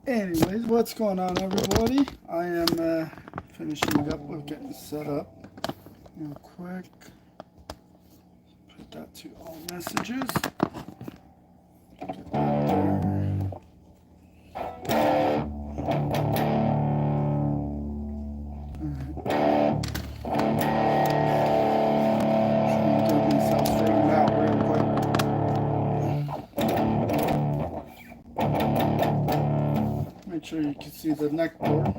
Anyways, what's going on, everybody? I am finishing up with getting set up real quick. Put that to all messages. Get that there. Get myself straightened out real quick. Make sure you can see the neck board.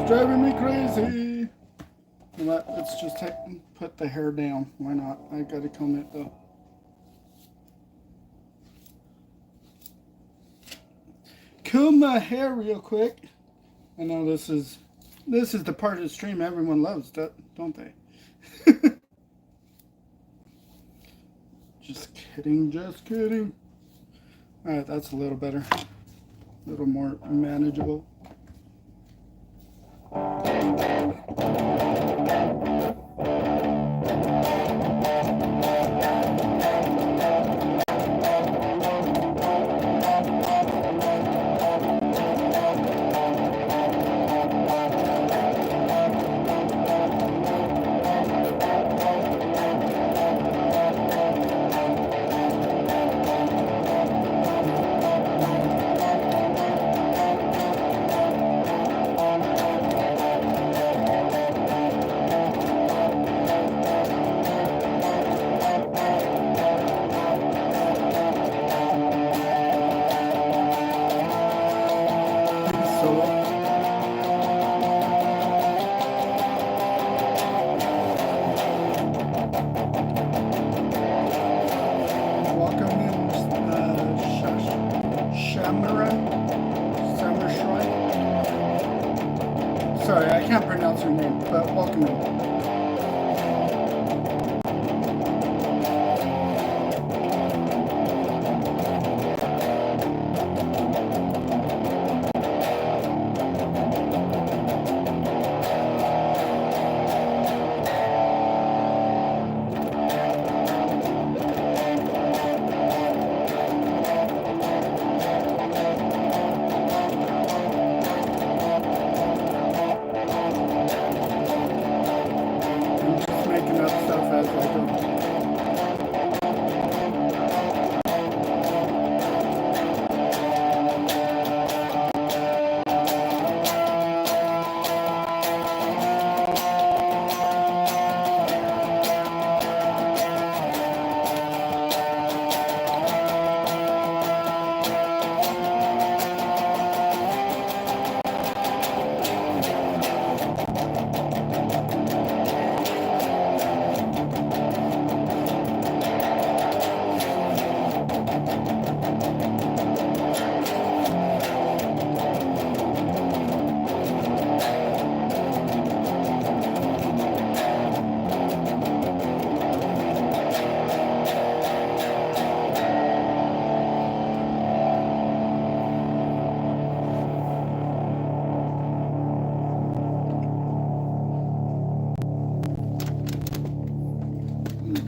Driving me crazy. Let's just put the hair down. Why not? I gotta comb it though. Comb my hair real quick. I know this is the part of the stream everyone loves, don't they? Just kidding, just kidding. All right, that's a little better, a little more manageable. Sorry, I can't pronounce your name, but welcome in.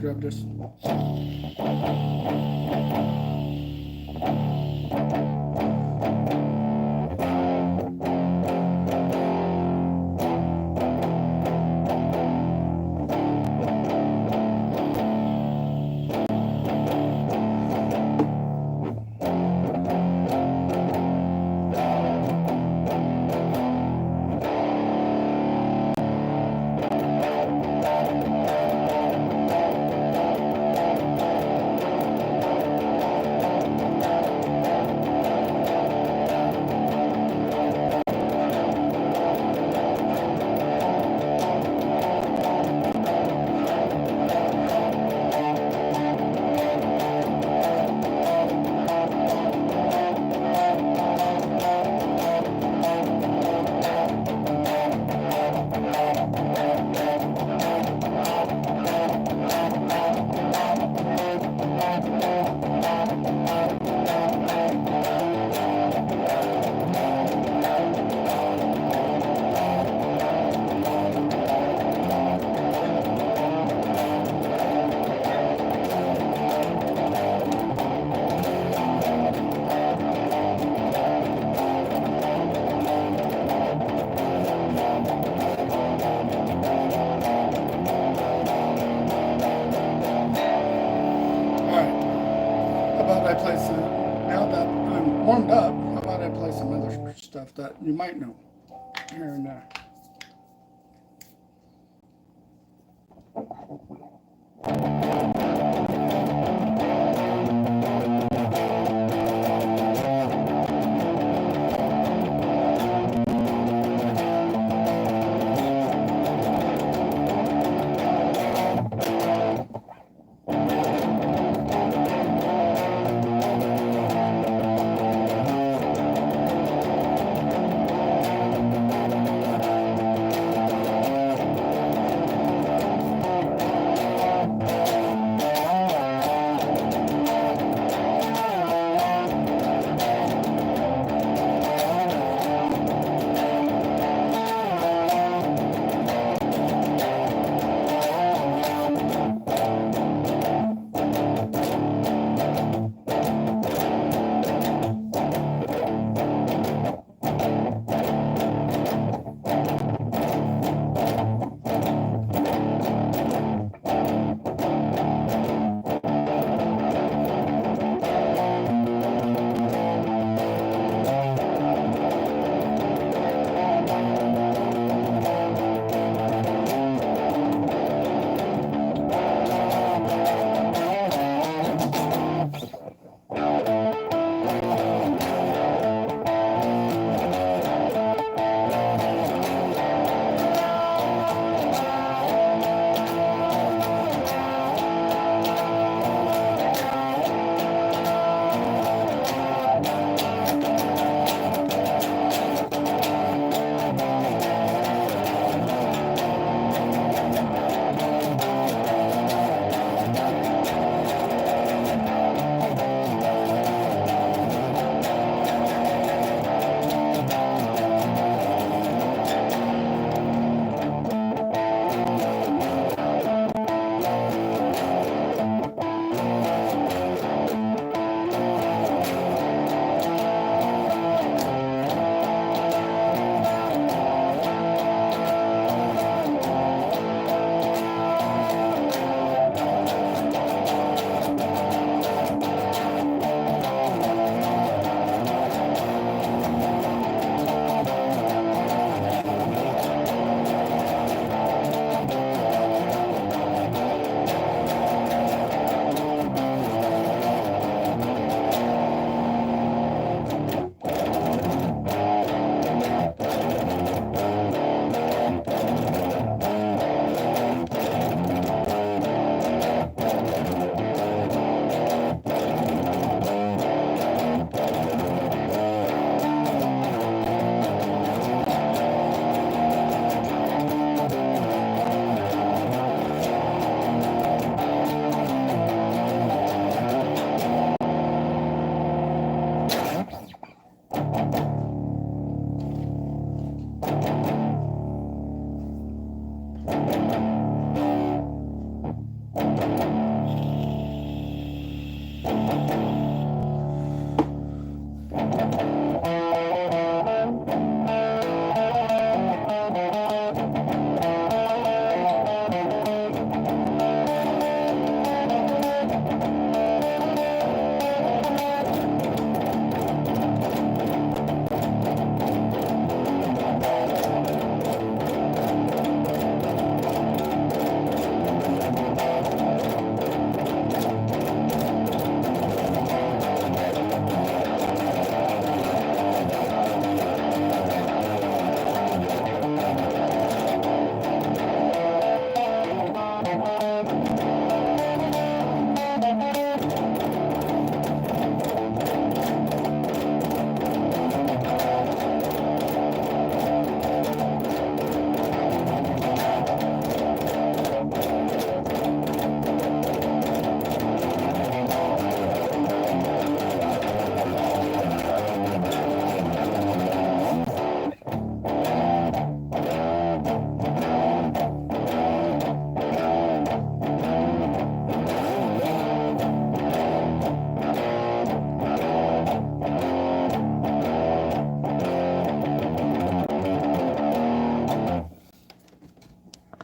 grab this. about I play some, now that I'm warmed up, how about I play some other stuff that you might know here and there.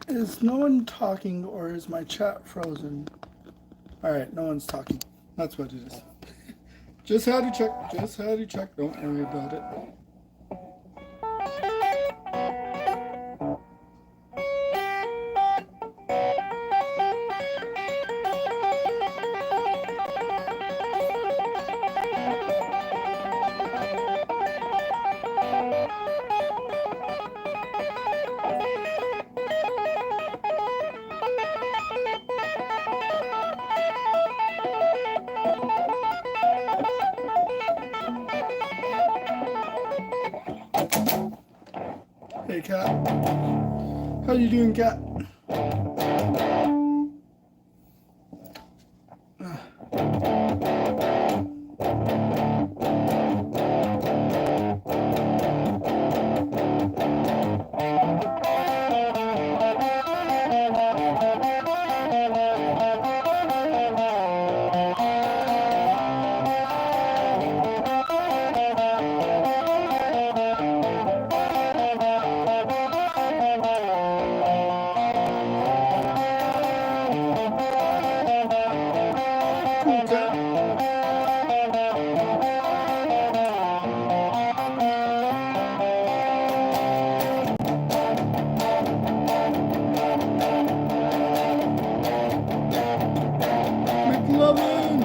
Is no one talking or is my chat frozen? Alright, no one's talking. That's what it is. Just had to check. Just had to check. Don't worry about it. Hey, cat. How you doing, cat? Cool, cat. McLovin!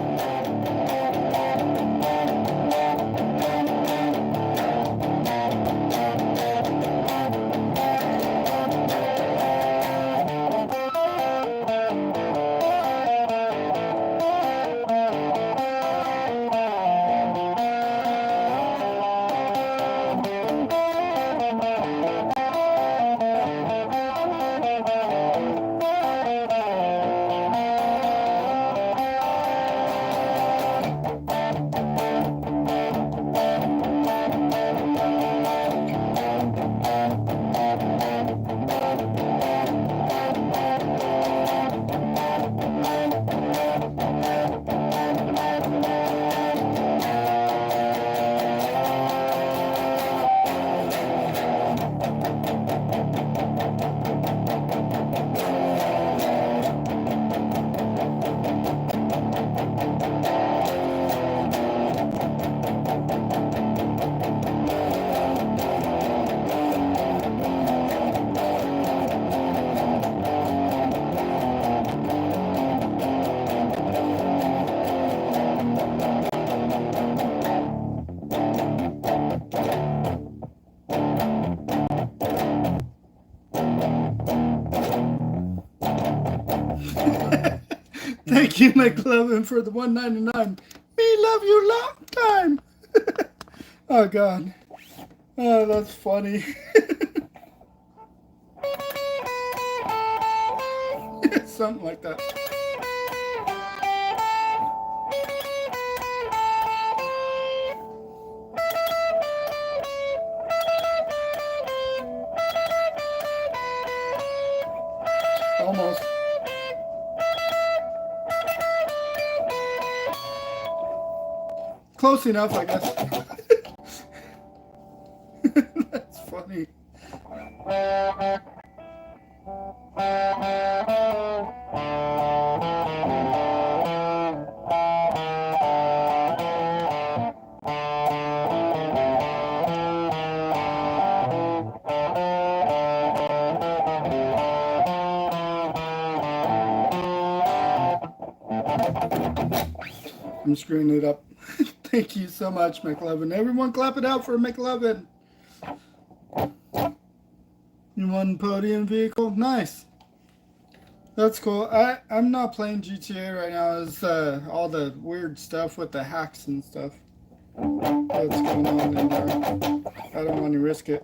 Thank you, McLovin, for the $1.99. We love you long time. Oh, God. Oh, that's funny. Something like that. Almost. Close enough, I guess. That's funny. I'm screwing it up. Thank you so much, McLovin. Everyone clap it out for McLovin. You won podium vehicle? Nice. That's cool. I'm not playing GTA right now. It's all the weird stuff with the hacks and stuff that's going on in there. I don't want to risk it.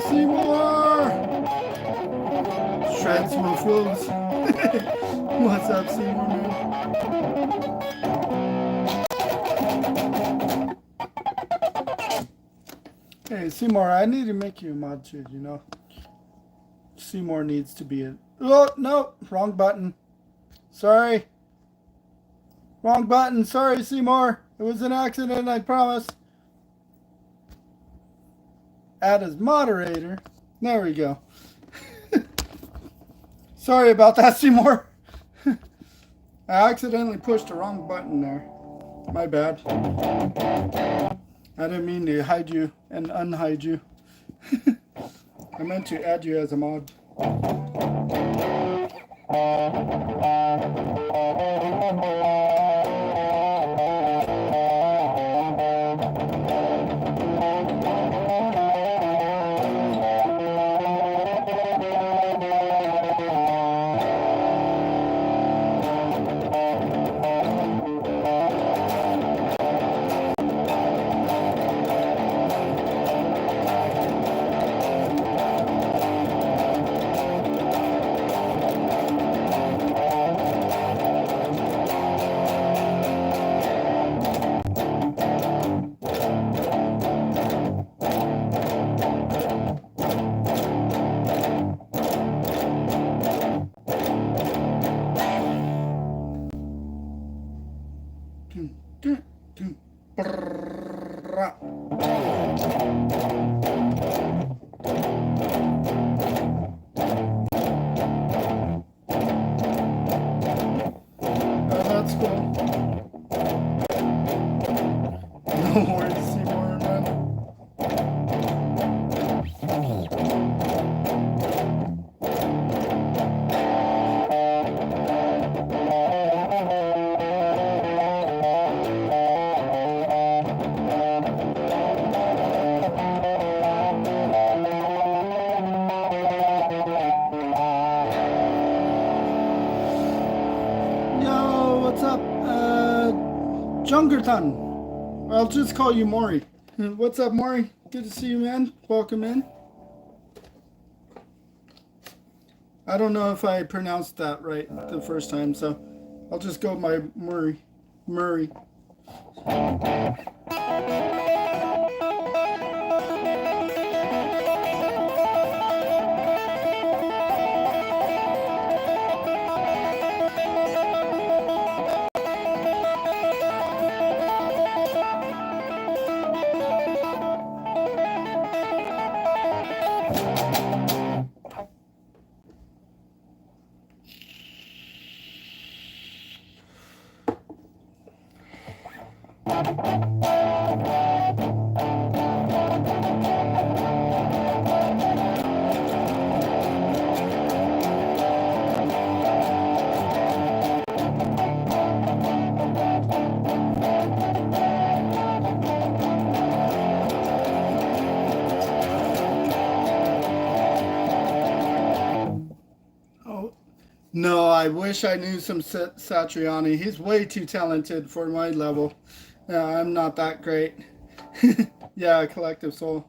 Seymour! Shreds Wolf Wolves. What's up, Seymour, man? Hey, Seymour, I need to make you a mod too, you know? Seymour needs to be a... Oh, no! Wrong button. Sorry. Wrong button. Sorry, Seymour. It was an accident, I promise. add as moderator. There we go. Sorry about that, Seymour. I accidentally pushed the wrong button there. My bad. I didn't mean to hide you and unhide you. I meant to add you as a mod. That's cool. No worries, Seymour, man. Yo, what's up? Junkerton. I'll just call you Maury. What's up, Maury? Good to see you, man. Welcome in. I don't know if I pronounced that right the first time, so I'll just go by Murray. Murray. No, I wish I knew some Satriani. He's way too talented for my level. I'm not that great. Yeah, Collective Soul.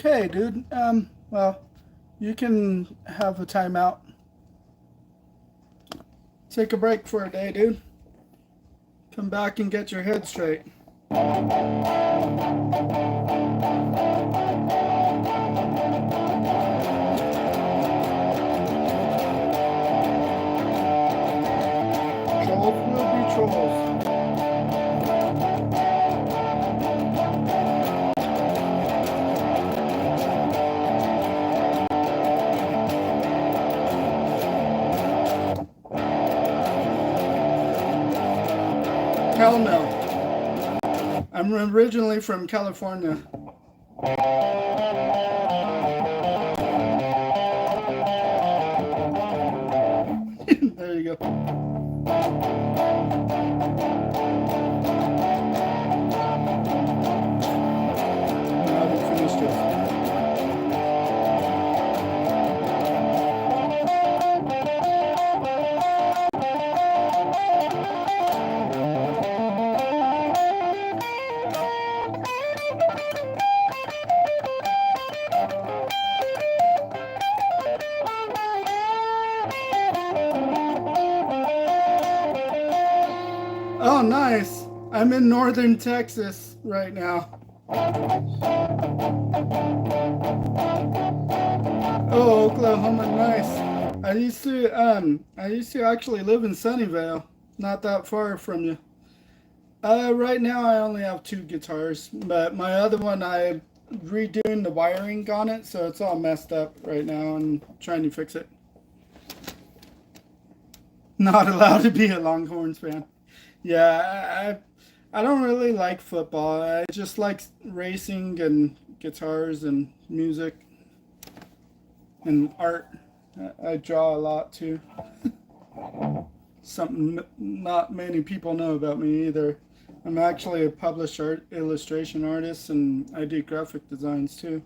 Okay, dude. Well, you can have a timeout. Take a break for a day, dude. Come back and get your head straight. Trolls will be trolls. Hell no. I'm originally from California. There you go. I haven't finished it. Oh, nice. I'm in northern Texas right now. Oh, Oklahoma, nice. I used to actually live in Sunnyvale, not that far from you. Right now I only have two guitars, but my other one I redoing the wiring on it, so it's all messed up right now and trying to fix it. Not allowed to be a Longhorns fan. Yeah, I don't really like football. I just like racing and guitars and music and art. I draw a lot too. Something not many people know about me either. I'm actually a published art illustration artist and I do graphic designs too.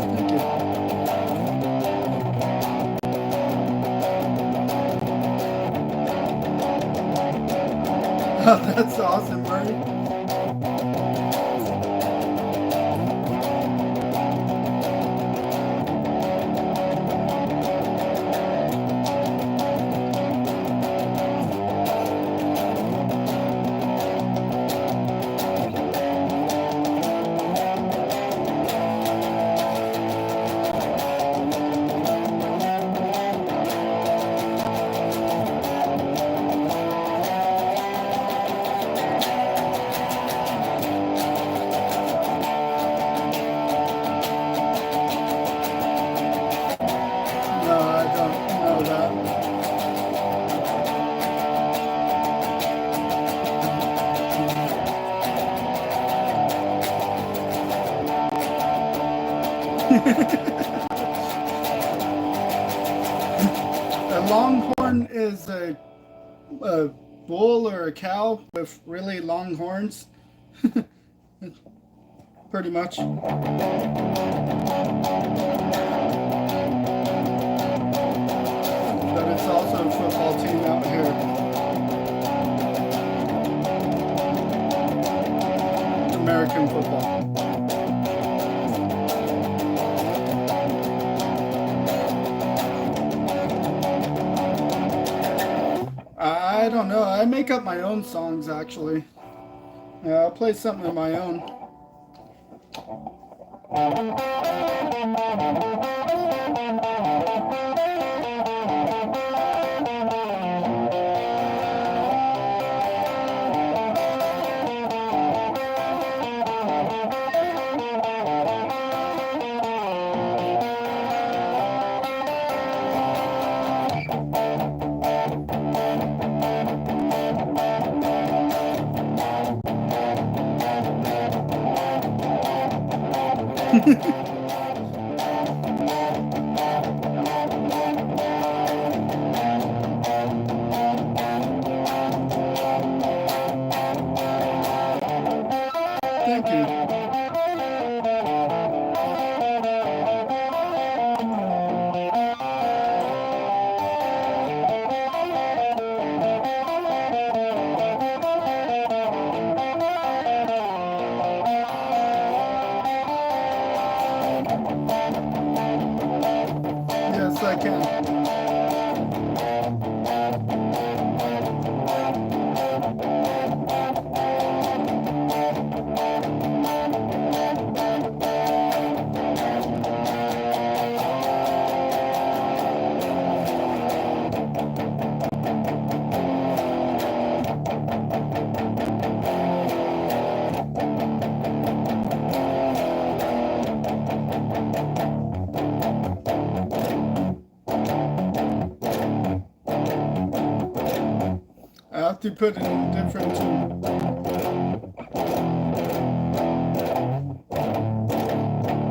Thank you. Oh, that's awesome, Murray. No, I don't know that. A longhorn is a bull or a cow with really long horns. Pretty much. But it's also a football team out here. American football. I don't know. I make up my own songs actually. Yeah, I'll play something of my own. Thank you. have to put it in different tune.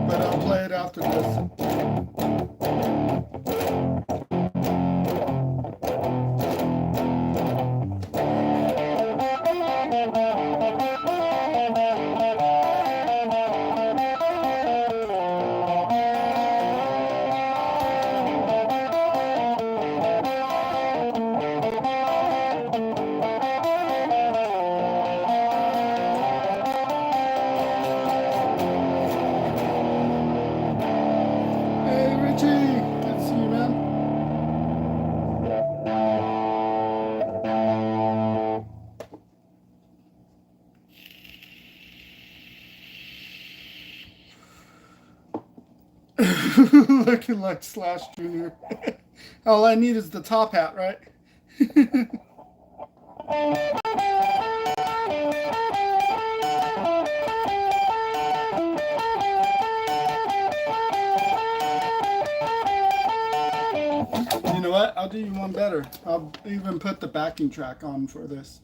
But I'll play it after this. Hey Richie, good to see you, man. Looking like Slash Jr. All I need is the top hat, right? You know what? I'll do you one better. I'll even put the backing track on for this.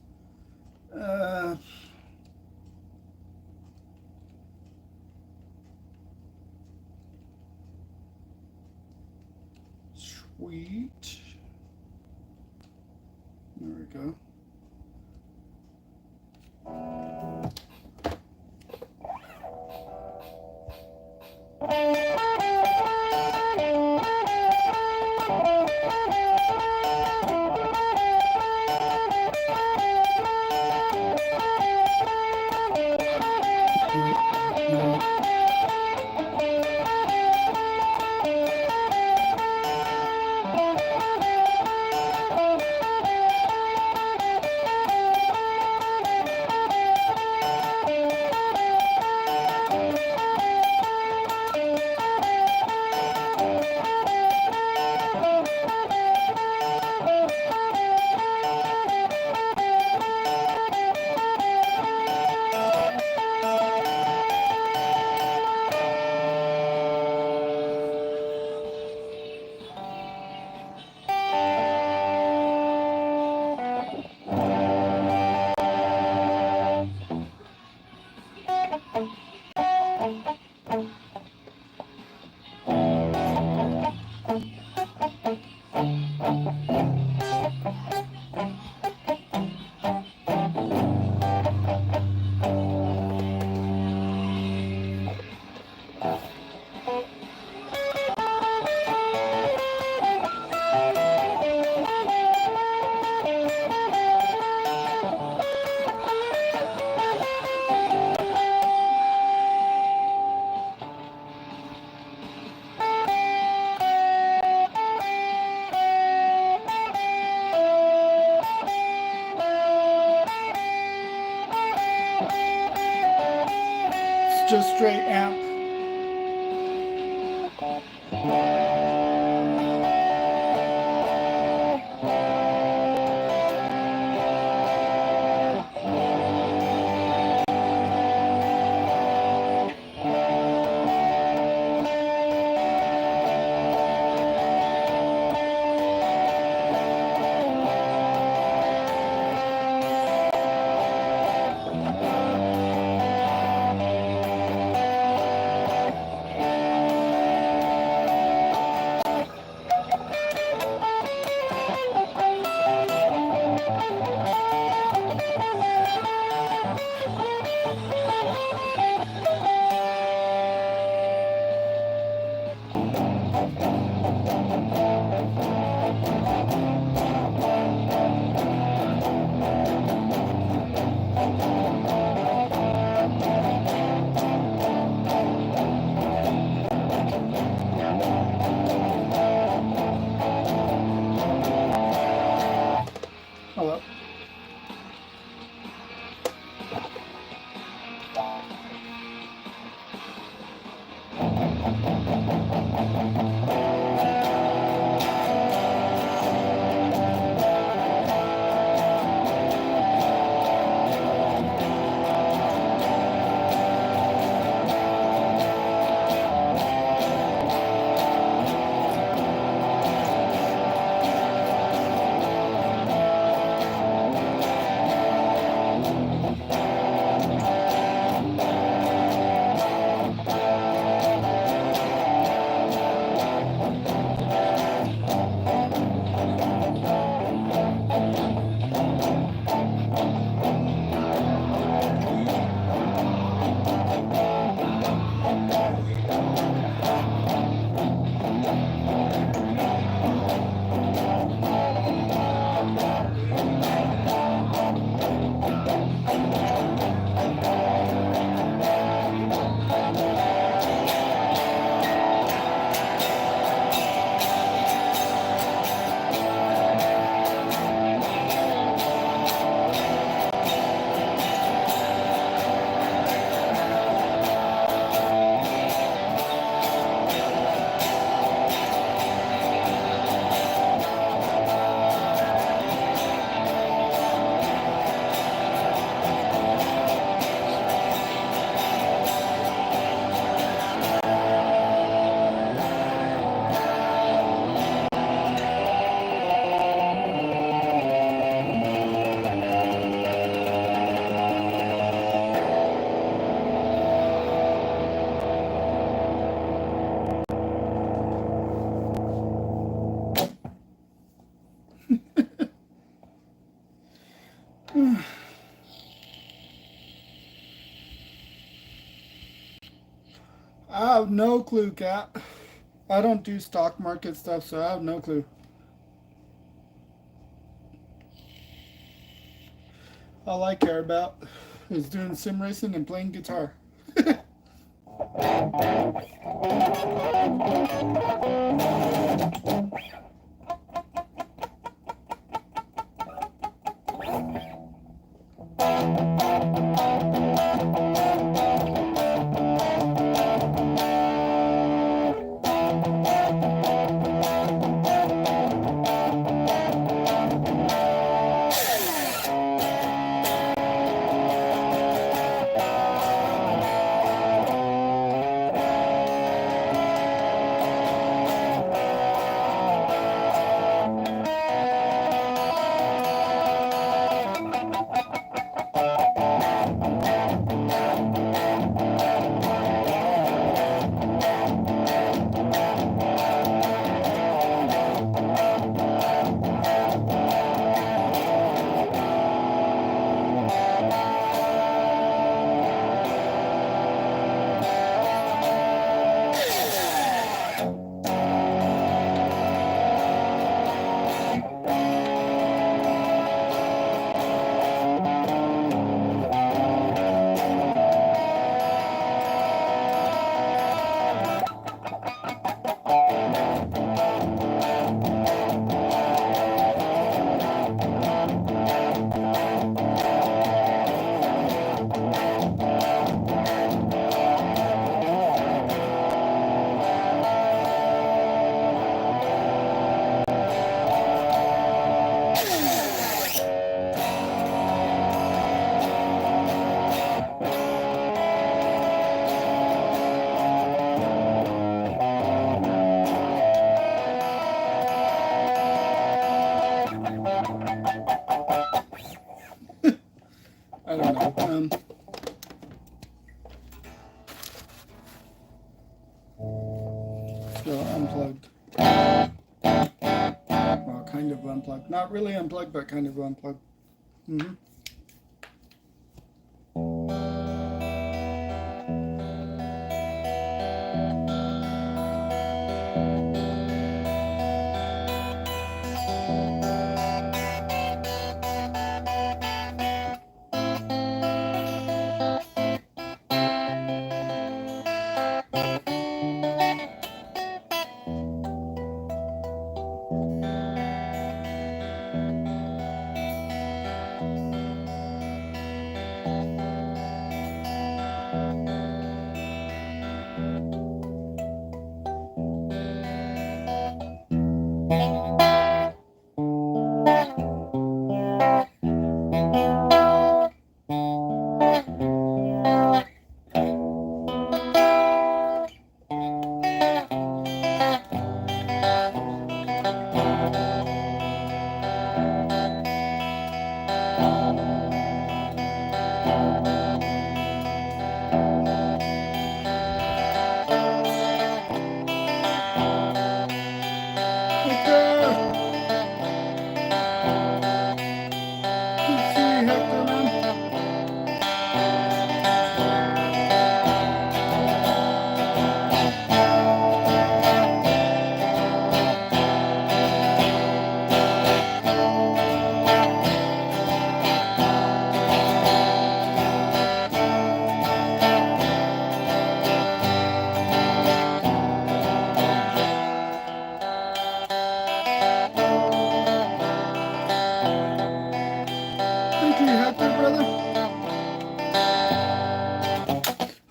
Sweet. There we go. It's just straight amp. I have no clue, Cat. I don't do stock market stuff, so I have no clue. All I care about is doing sim racing and playing guitar. I don't know. Still unplugged. Well, kind of unplugged. Not really unplugged, but kind of unplugged. Mm-hmm.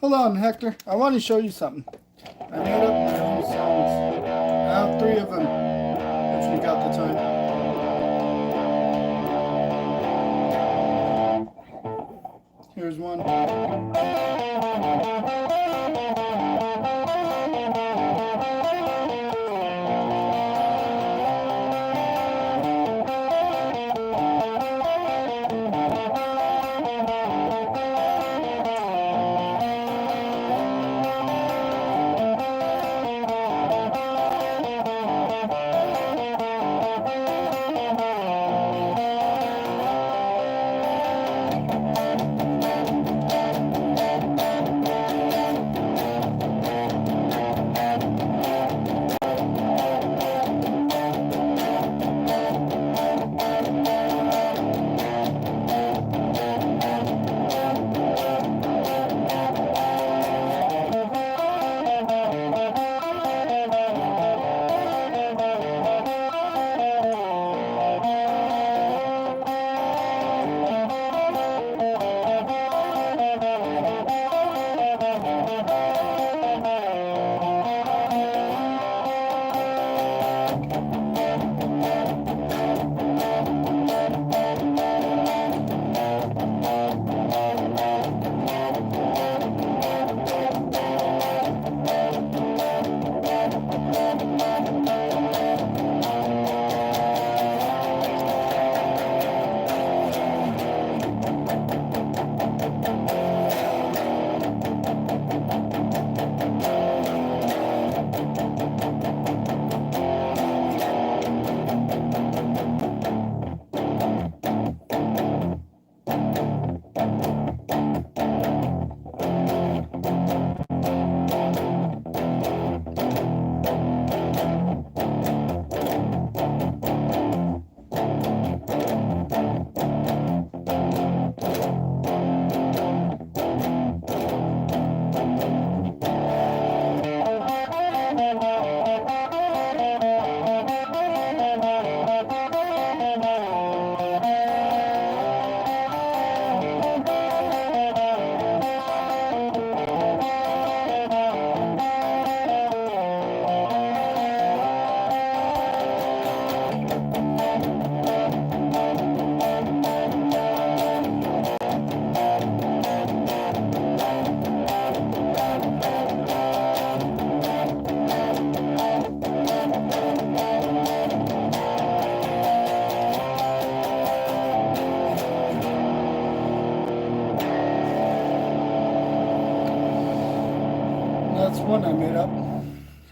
Hold on, Hector. I want to show you something. I made up my own songs. I have 3 of them, if you got the time. Here's one.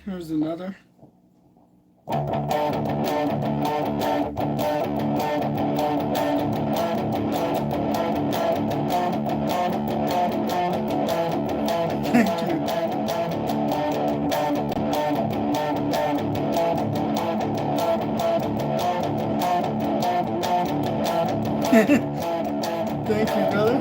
Here's another. Thank you. Thank you, brother.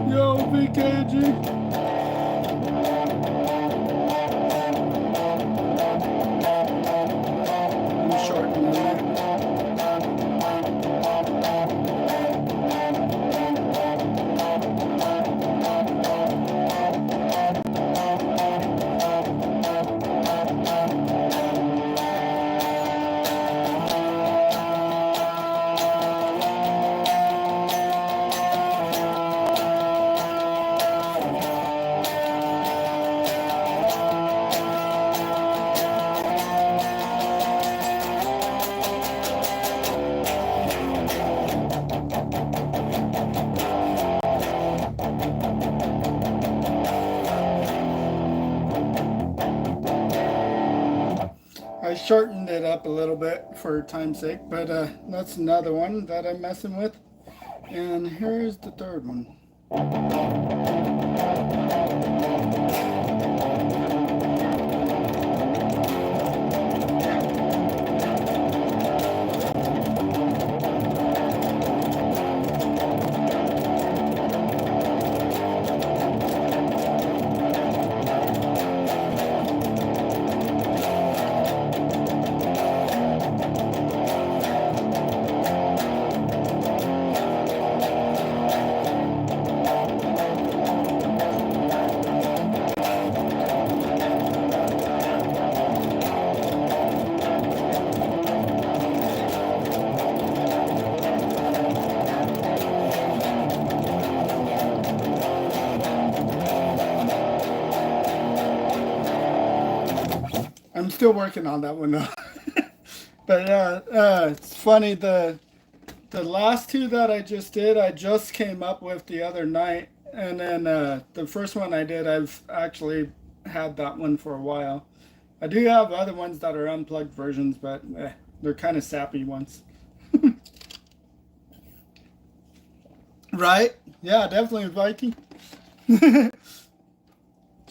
Yo, BKG. I'm shortening that. I shortened it up a little bit for time's sake, but that's another one that I'm messing with. And here's the third one. I'm still working on that one though. But it's funny, the last two that I just did, I just came up with the other night, and then the first one I did, I've actually had that one for a while. I do have other ones that are unplugged versions, but they're kind of sappy ones. Right? Yeah, definitely Viking.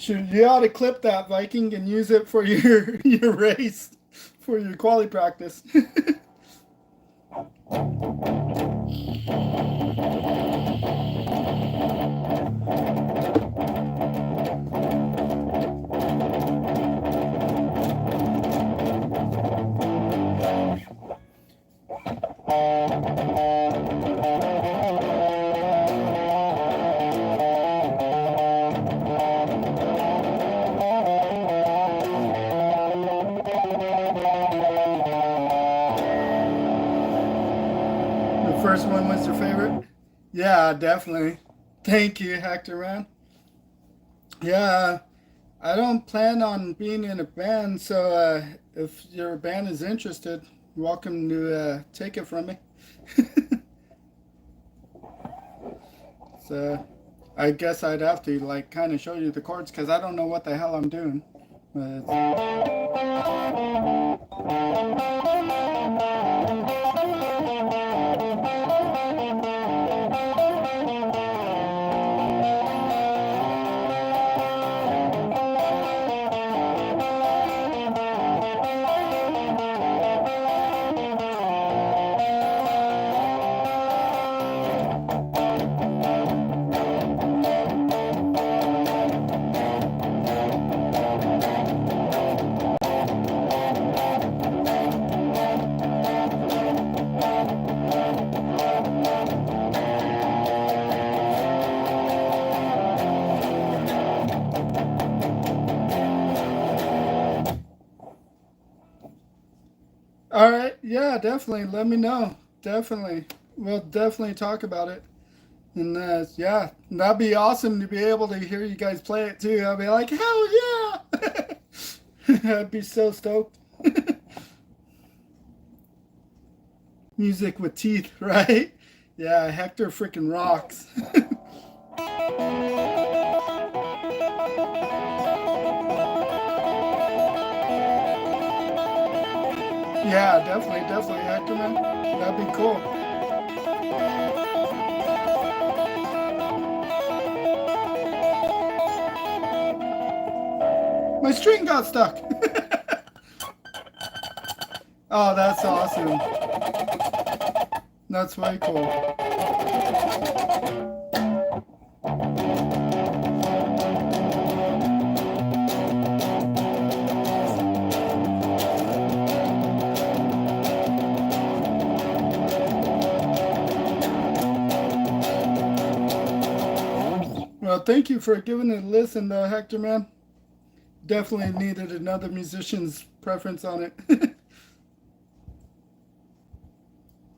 You ought to clip that, Viking, and use it for your race, for your quali practice. The first one was your favorite? Yeah, definitely. Thank you, Hector, man. Yeah, I don't plan on being in a band, so if your band is interested, you're welcome to take it from me. So I guess I'd have to like kind of show you the chords because I don't know what the hell I'm doing. But Yeah, definitely. Let me know. Definitely. We'll definitely talk about it. And yeah, that'd be awesome to be able to hear you guys play it too. I'll be like, hell yeah! I'd be so stoked. Music with teeth, right? Yeah, Hector freaking rocks. Yeah, definitely, definitely, Hector, man. That'd be cool. My string got stuck. Oh, that's awesome. That's way cool. Well, thank you for giving it a listen, Hector, man. Definitely needed another musician's preference on it.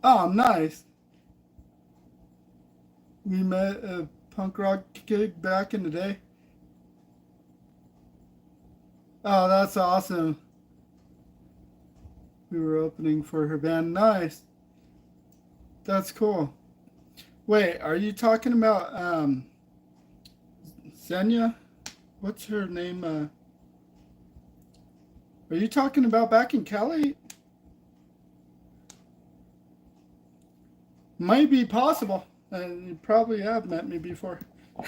Oh, nice. We met a punk rock gig back in the day. Oh, that's awesome. We were opening for her band. Nice. That's cool. Wait, are you talking about Xenia? What's her name? Are you talking about back in Cali? Might be possible. And you probably have met me before.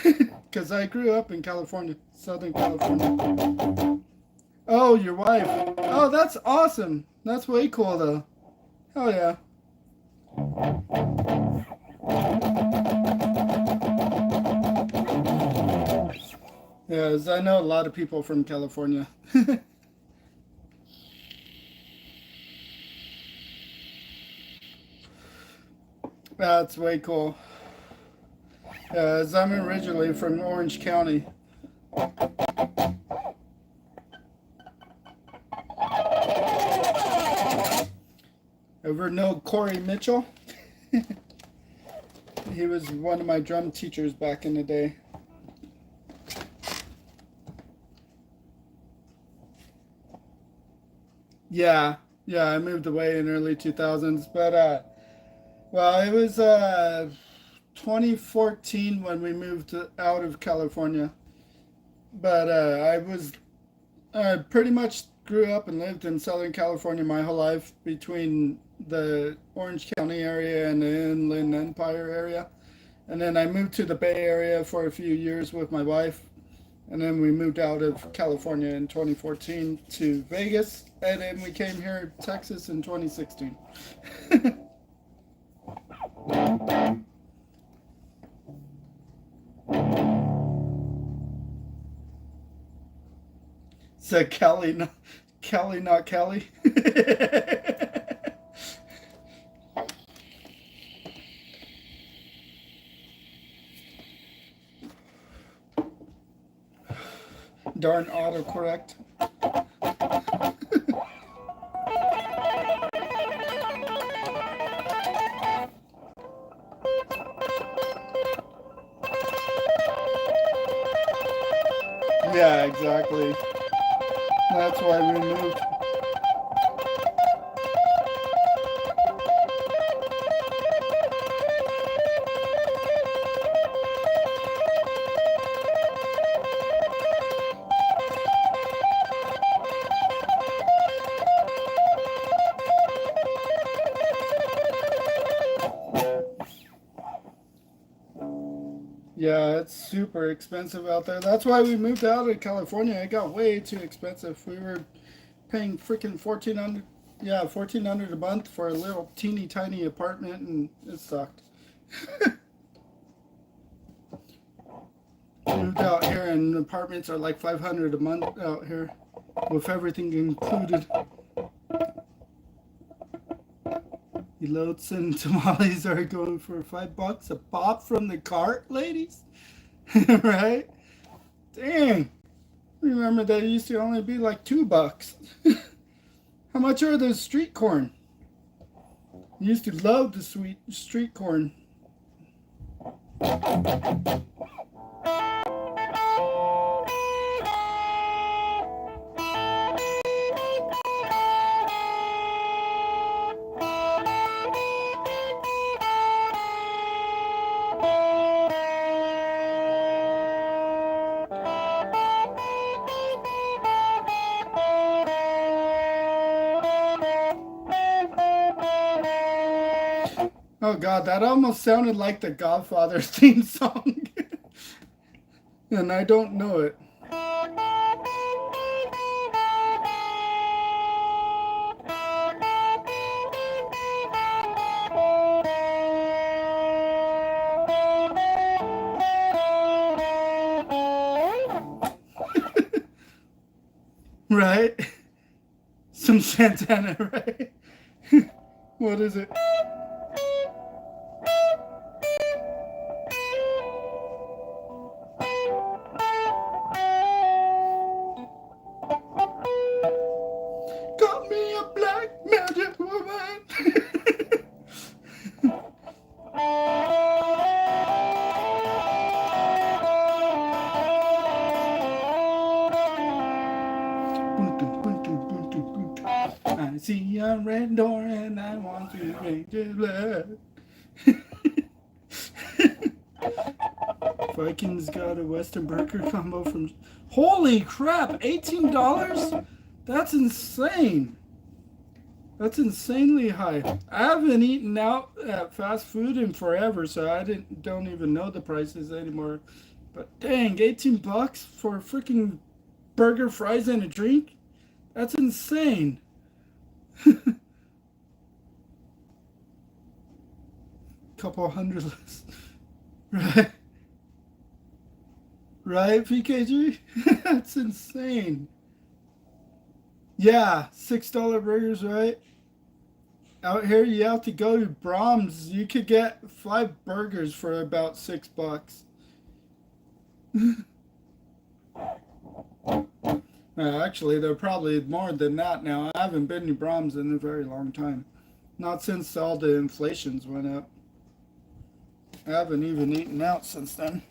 Because I grew up in California, Southern California. Oh, your wife. Oh, that's awesome. That's way cool, though. Hell yeah. Yes, I know a lot of people from California. That's way cool. As I'm originally from Orange County. Ever know Corey Mitchell? He was one of my drum teachers back in the day. Yeah, yeah, I moved away in early 2000s, but well, it was 2014 when we moved out of California. But I was pretty much grew up and lived in Southern California my whole life between the Orange County area and the Inland Empire area. And then I moved to the Bay Area for a few years with my wife. And then we moved out of California in 2014 to Vegas. And then we came here to Texas in 2016. So Kelly, not Kelly. Darn autocorrect. Yeah, exactly. That's why we moved. Yeah, it's super expensive out there. That's why we moved out of California. It got way too expensive. We were paying freaking 1400. Yeah, 1400 a month for a little teeny tiny apartment, and it sucked. Moved out here, and apartments are like 500 a month out here, with everything included. Elotes and tamales are going for $5 a pop from the cart, ladies. Right? Dang. Remember that used to only be like $2. How much are those street corn? I used to love the sweet street corn. Oh God, that almost sounded like the Godfather theme song. And I don't know it. Right? Some Santana, right? What is it? Got me a black magic woman. I see a red door and I want to drink your blood. Vikings got a Western Burger combo from. Holy crap! $18? That's insane. That's insanely high. I haven't eaten out at fast food in forever, so I don't even know the prices anymore. But dang, $18 for a freaking burger, fries, and a drink? That's insane. Couple hundred less. Right? Right, PKG? That's insane. Yeah, $6 burgers, right? Out here, you have to go to Brahms. You could get 5 burgers for about $6. Actually, they're probably more than that now. I haven't been to Brahms in a very long time. Not since all the inflations went up. I haven't even eaten out since then.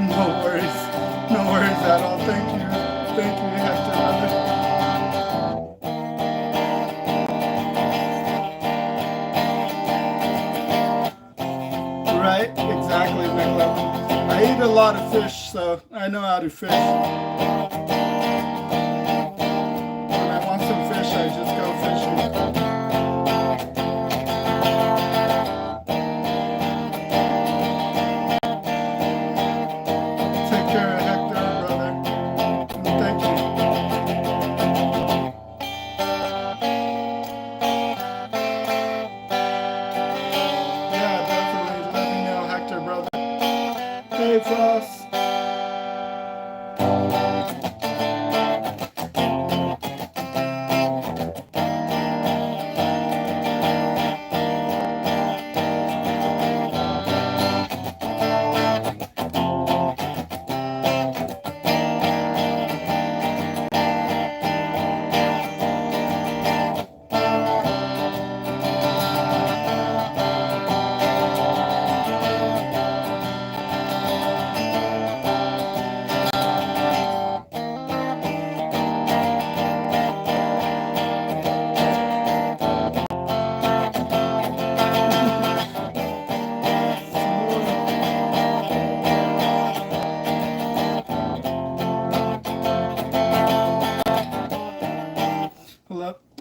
No worries. No worries at all. Thank you. Thank you, Hector, brother. Right? Exactly, McLovin. I eat a lot of fish, so I know how to fish. When I want some fish, I just go fishing. Take care of Hector, brother. And thank you. Yeah, definitely. Let me know, Hector, brother. Hey, Frost.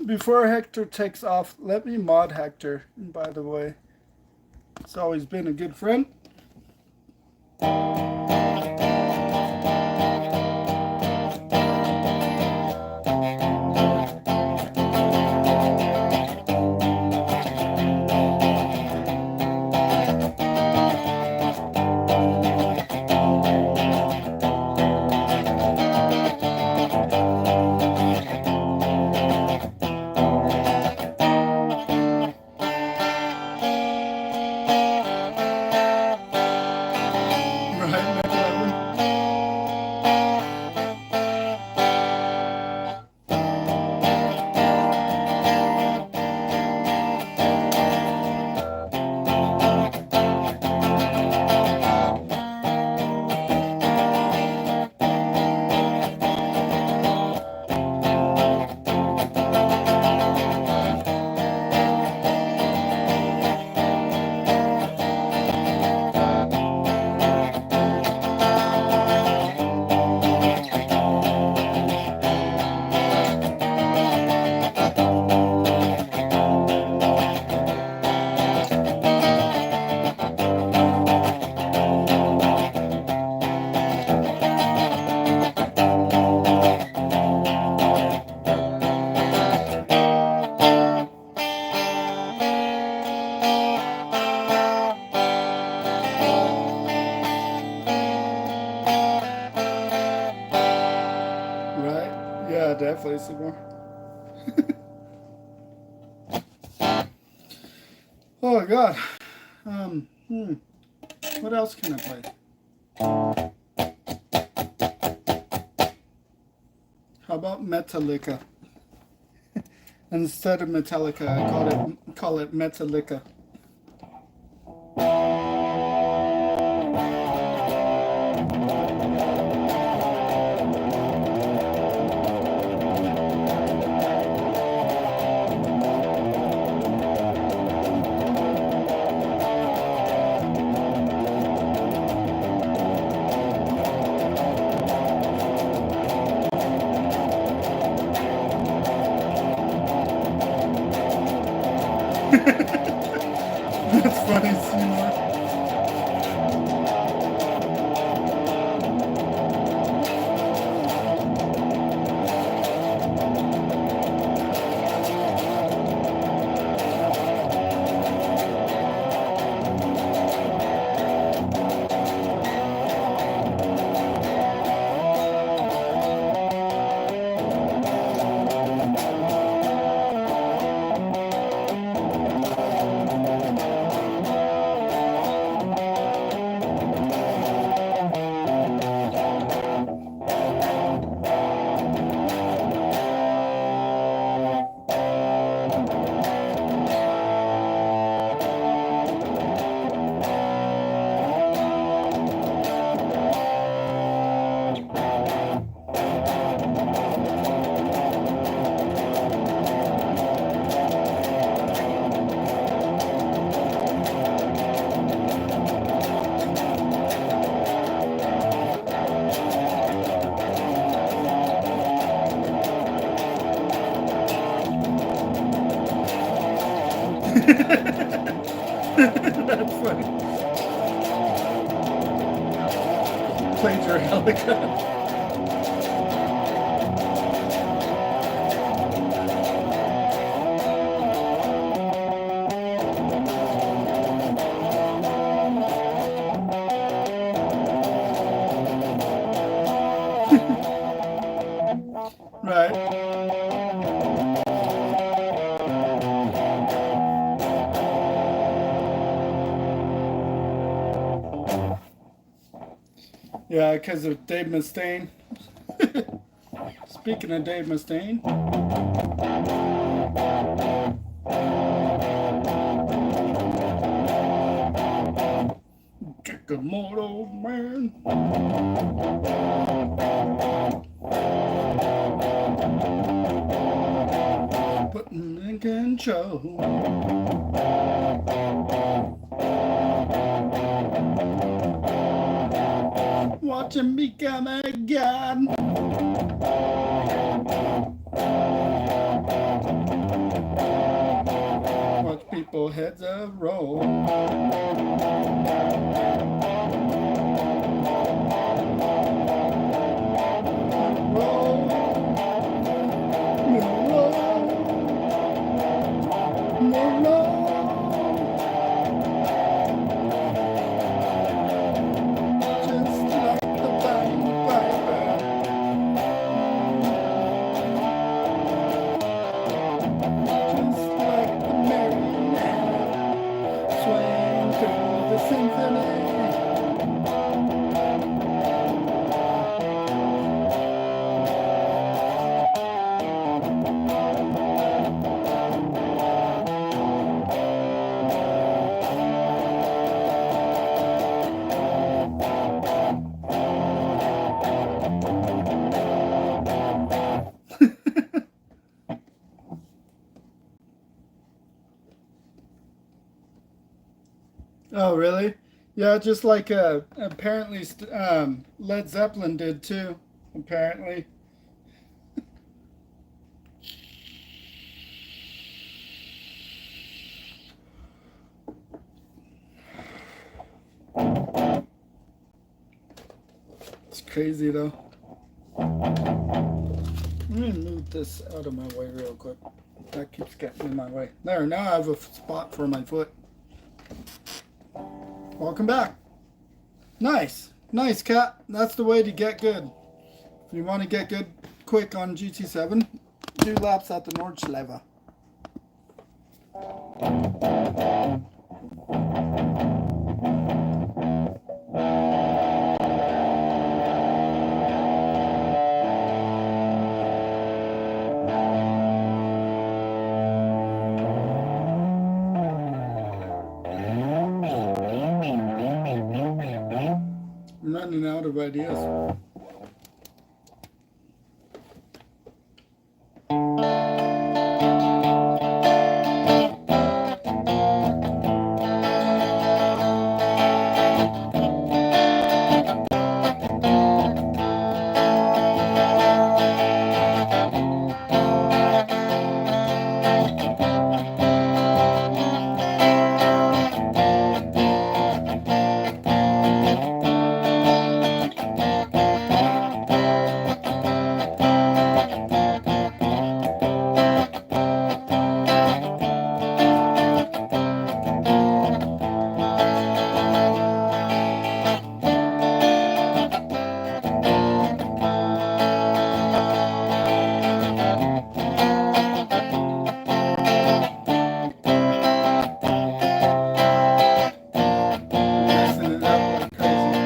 Before Hector takes off, let me mod Hector, by the way. He's always been a good friend. Right, McLovin? Right? Yeah, definitely some more. Oh God. What else can I play? How about Metallica? Instead of Metallica, I call it Metallica. That's funny, Seymour. That's funny. Played your helicopter. Right. Yeah, because of Dave Mustaine. Speaking of Dave Mustaine. Chickamoto man. Putting in control. Watching me come again. Watch people couple heads a roll. Roll, roll, roll. Just like the Pied Piper. Just like the marionette, swaying through the symphony. Oh, really? Yeah, just like apparently Led Zeppelin did too. Apparently. It's crazy though. Let me move this out of my way real quick. That keeps getting in my way. There, now I have a spot for my foot. Welcome back. Nice. Nice, cat. That's the way to get good. If you want to get good quick on GT7, do laps at the Nordschleife. I'm running out of ideas. Messing it up like crazy.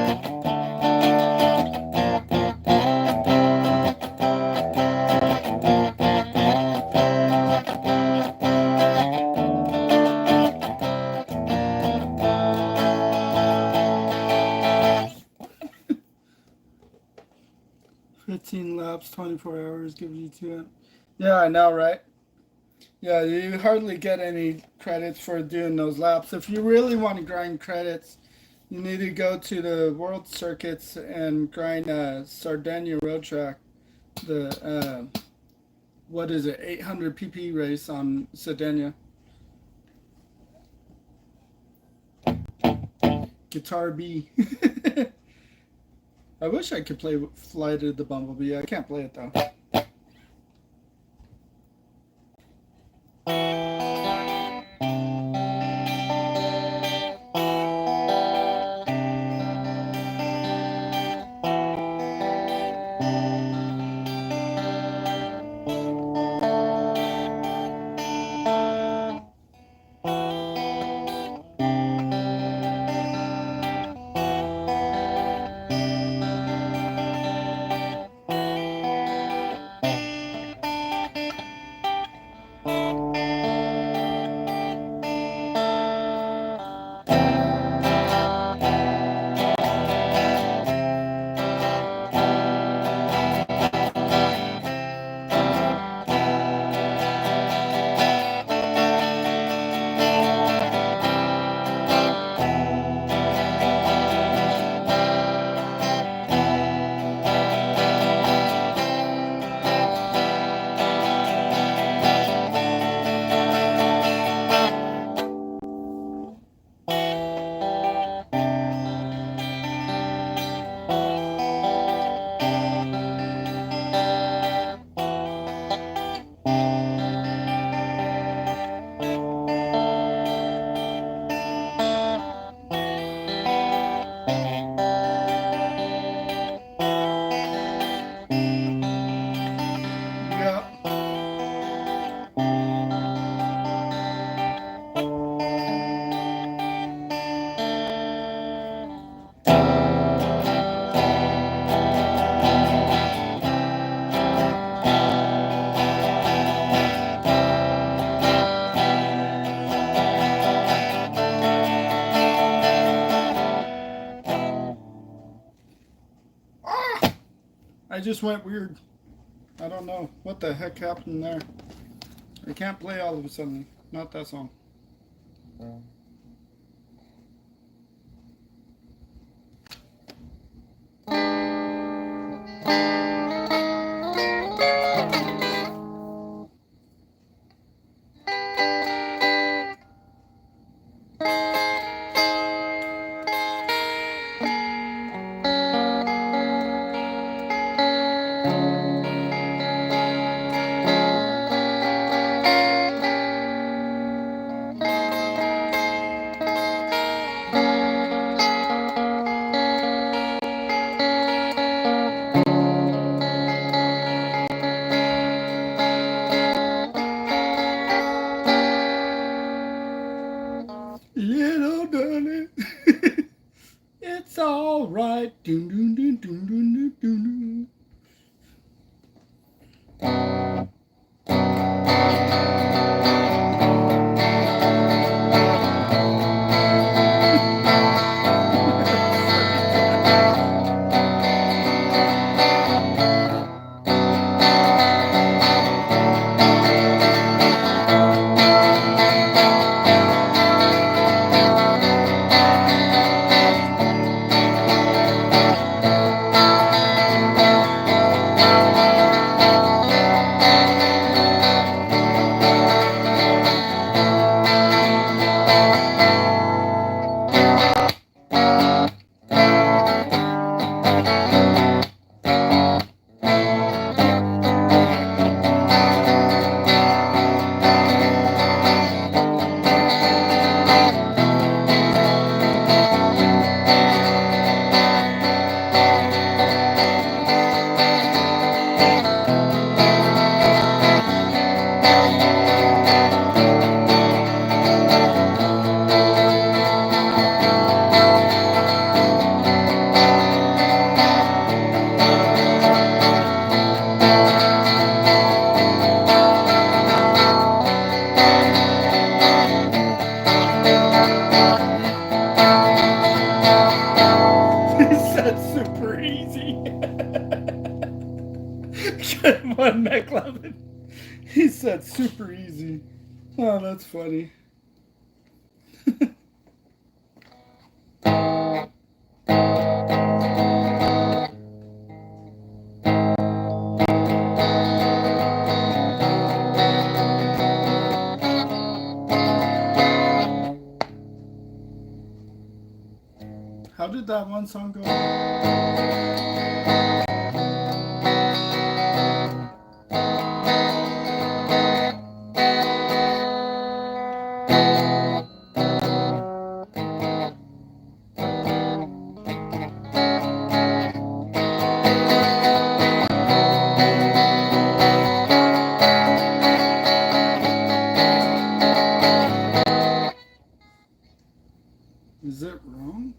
Laps, 24 hours gives you 2. Yeah, I know, right? Yeah, you hardly get any credits for doing those laps. If you really want to grind credits, you need to go to the World Circuits and grind Sardinia Road Track. The what is it, 800 pp race on Sardinia. Guitar B. I wish I could play Flight of the Bumblebee. I can't play it though. just went weird. I don't know what the heck happened there. I can't play all of a sudden. Not that song. Little darling, it's all right. Dun, dun, dun, dun, dun, dun, dun. That's super easy. Come on, McLovin. He said super easy. Oh, that's funny. How did that one song go? Is it wrong?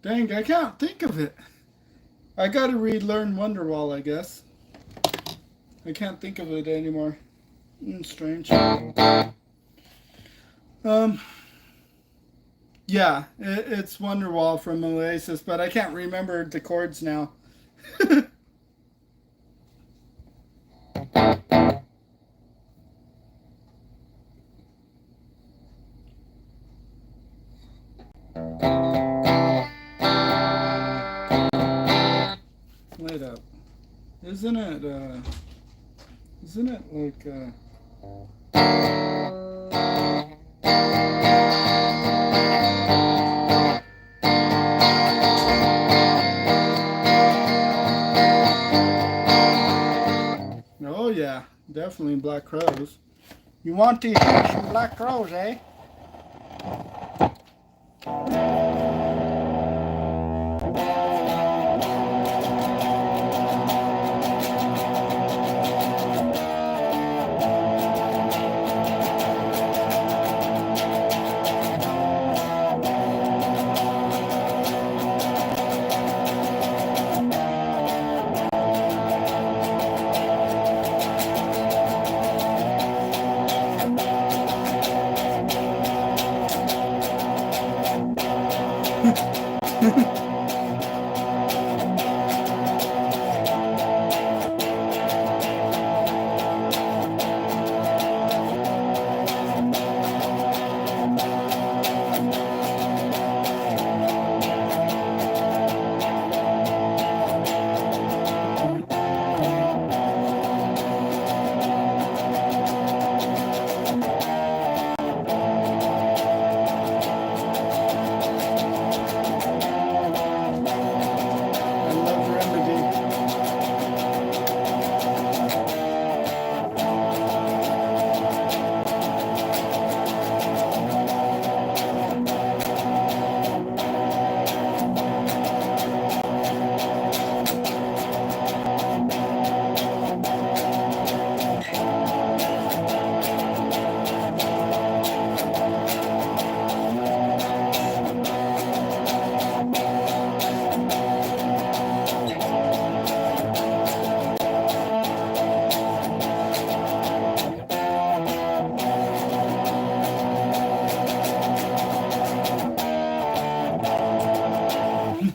Dang, I can't think of it. I gotta relearn Wonderwall, I guess. I can't think of it anymore. Strange. Yeah, it's Wonderwall from Oasis, but I can't remember the chords now. Wait up. Isn't it like, Oh yeah, definitely black crows. You want to hear some black crows, eh? I love Remedy.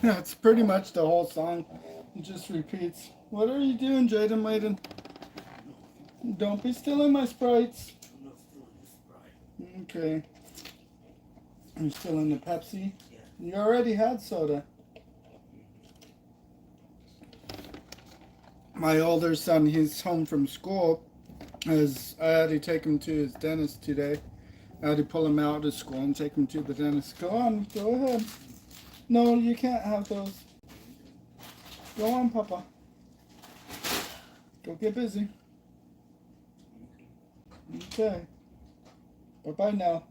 That's pretty much the whole song. It just repeats. What are you doing, Jaden Layden? Don't be stealing my sprites. Okay. You're still in the Pepsi? You already had soda. My older son, he's home from school. As I had to take him to his dentist today. I had to pull him out of school and take him to the dentist. Go on, go ahead. No, you can't have those. Go on, Papa. Go get busy. Okay. Bye-bye now.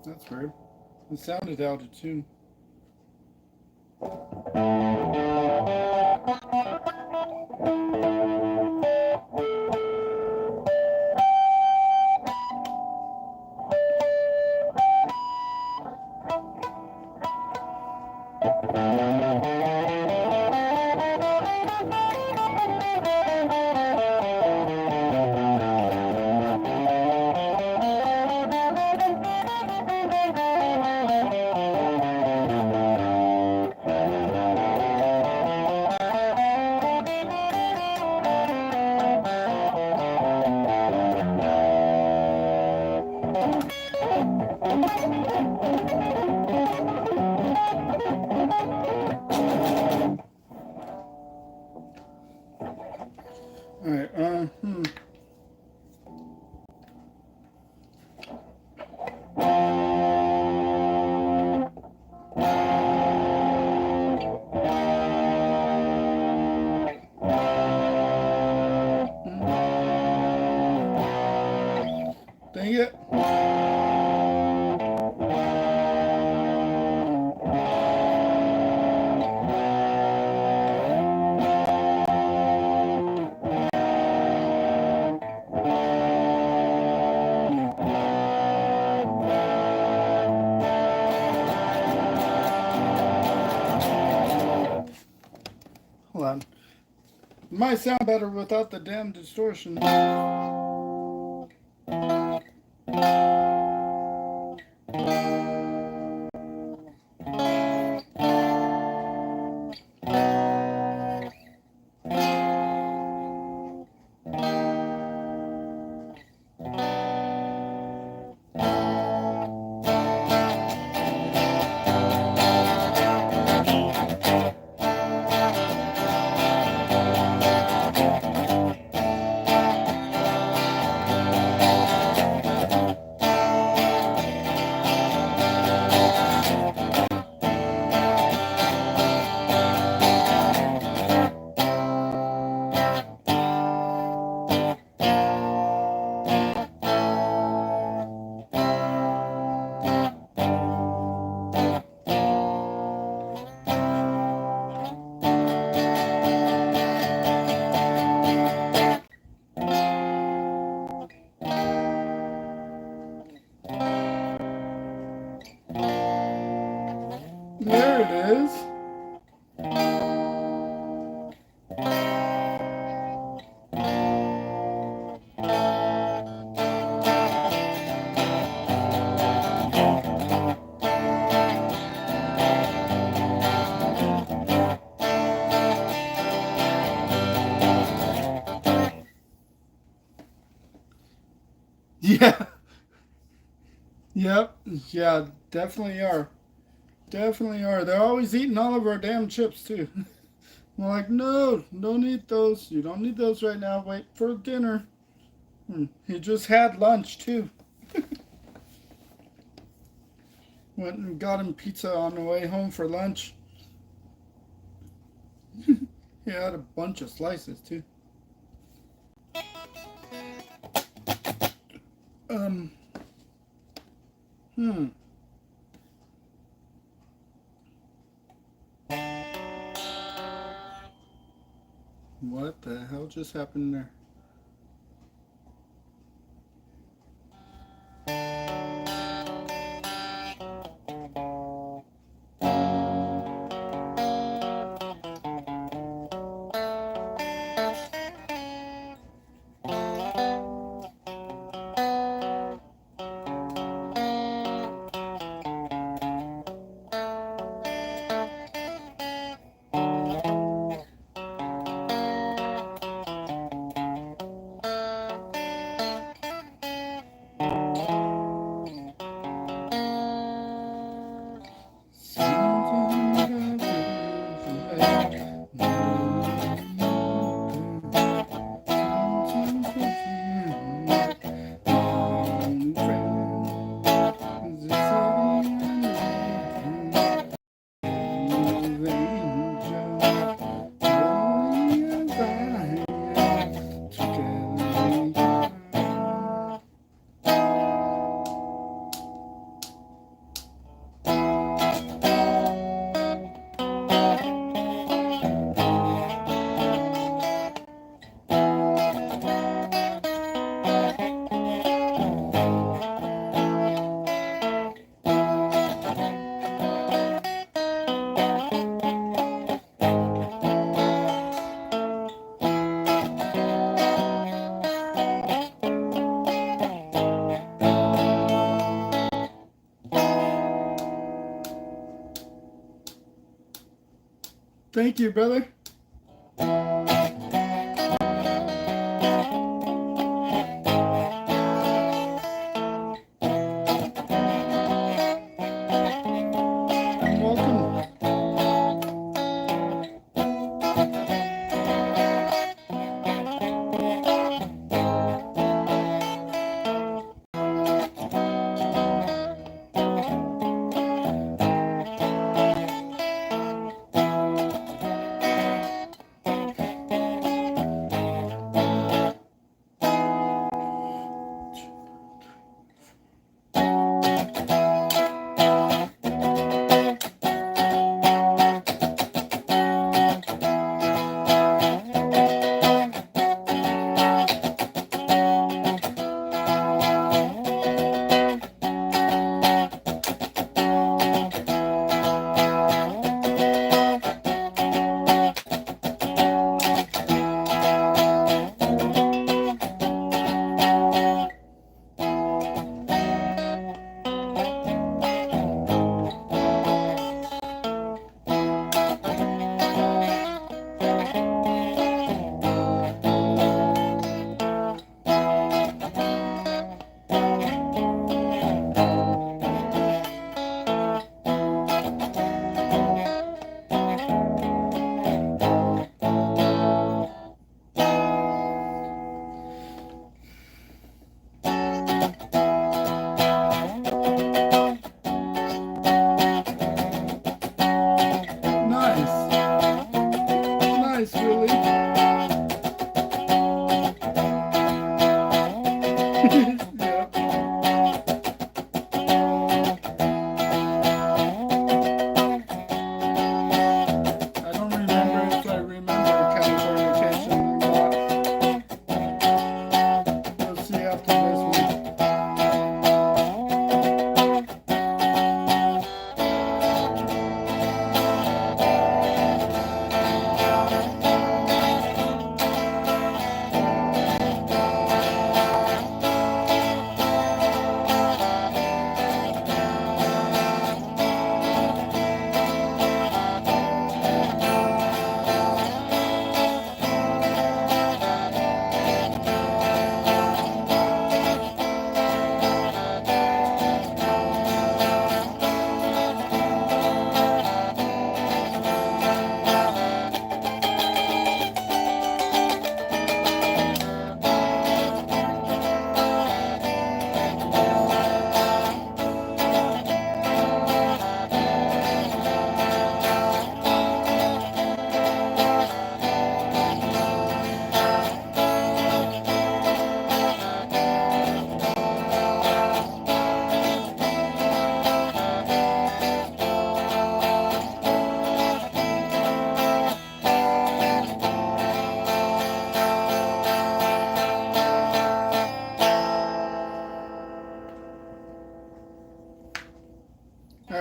That's weird. It sounded out of tune. Alright, Dang it. Hold on. It might sound better without the damn distortion. Yeah. Yep. Yeah, definitely are. Definitely are. They're always eating all of our damn chips too. We're like, no, don't eat those. You don't need those right now. Wait for dinner. He just had lunch too. Went and got him pizza on the way home for lunch. He had a bunch of slices too. Um, hmm. What the hell just happened there? Thank you, brother. You're welcome.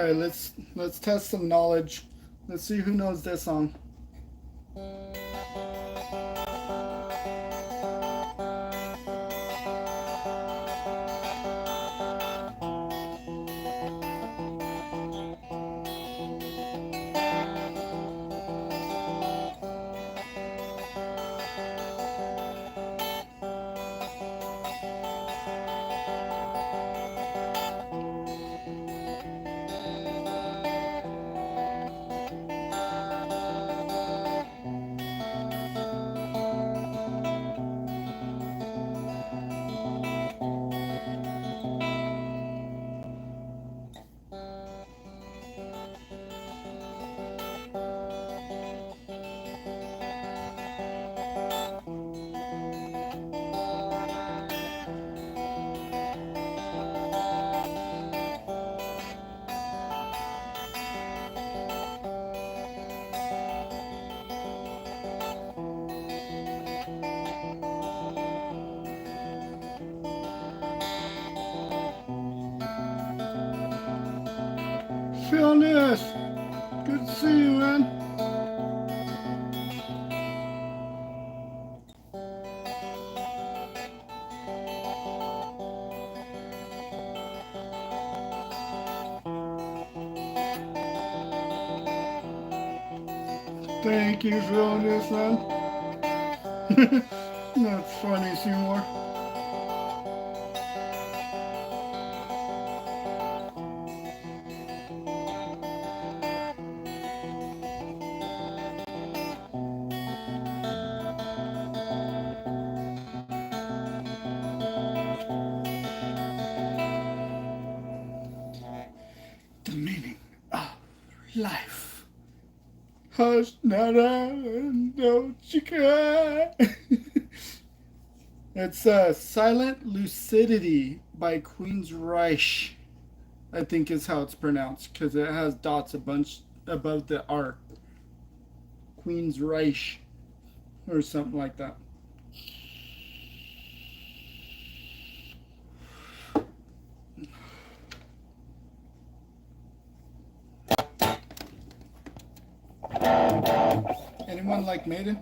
right, let's test some knowledge. Let's see who knows this song. Philness, good to see you, man. Thank you, Philness, man. That's funny, Seymour. The meaning of life. Hush, nada, don't you cry. It's Silent Lucidity by Queensryche, I think is how it's pronounced, because it has dots a bunch above the R. Queensryche, or something like that. Anyone like Maiden?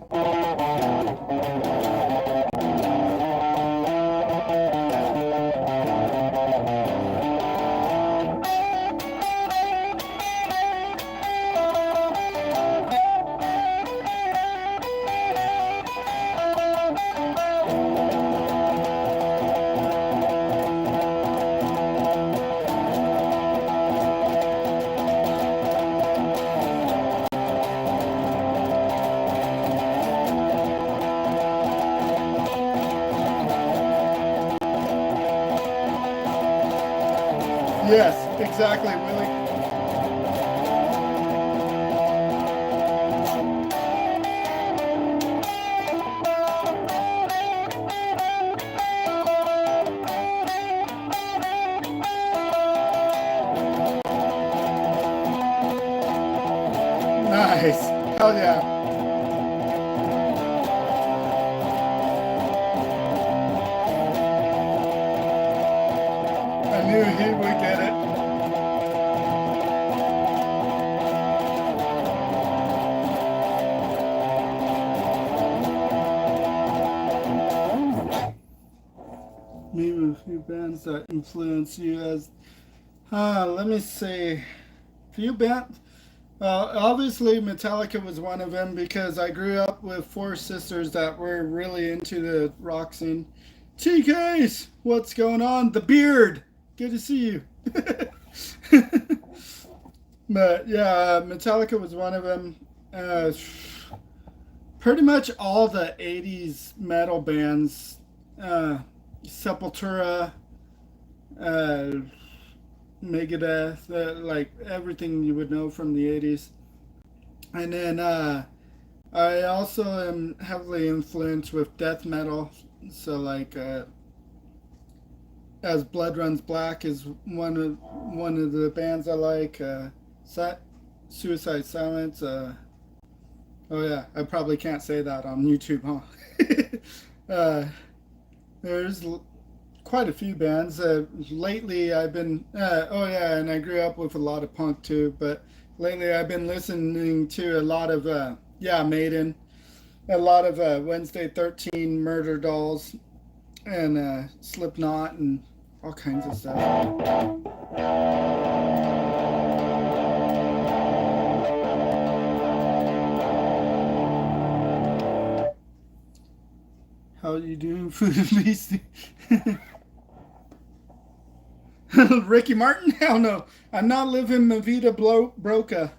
Yes, exactly, Willie. Nice. Hell yeah. I knew he would get it. Name a few bands that influence you as. Let me see. Few bands. Obviously, Metallica was one of them because I grew up with four sisters that were really into the rock scene. TKs, what's going on? The Beard, good to see you. But yeah, Metallica was one of them. Pretty much all the 80s metal bands, Sepultura, uh, Megadeth, like everything you would know from the 80s. And then I also am heavily influenced with death metal. So like As Blood Runs Black is one of the bands I like. Suicide Silence. Oh yeah, I probably can't say that on YouTube, huh? There's quite a few bands. Lately, I've been oh yeah, and I grew up with a lot of punk too. But lately, I've been listening to a lot of yeah, Maiden, a lot of Wednesday 13, Murder Dolls, and Slipknot, and all kinds of stuff. How you doing, food at least? Ricky Martin? Hell no. I'm not living La Vida Broca.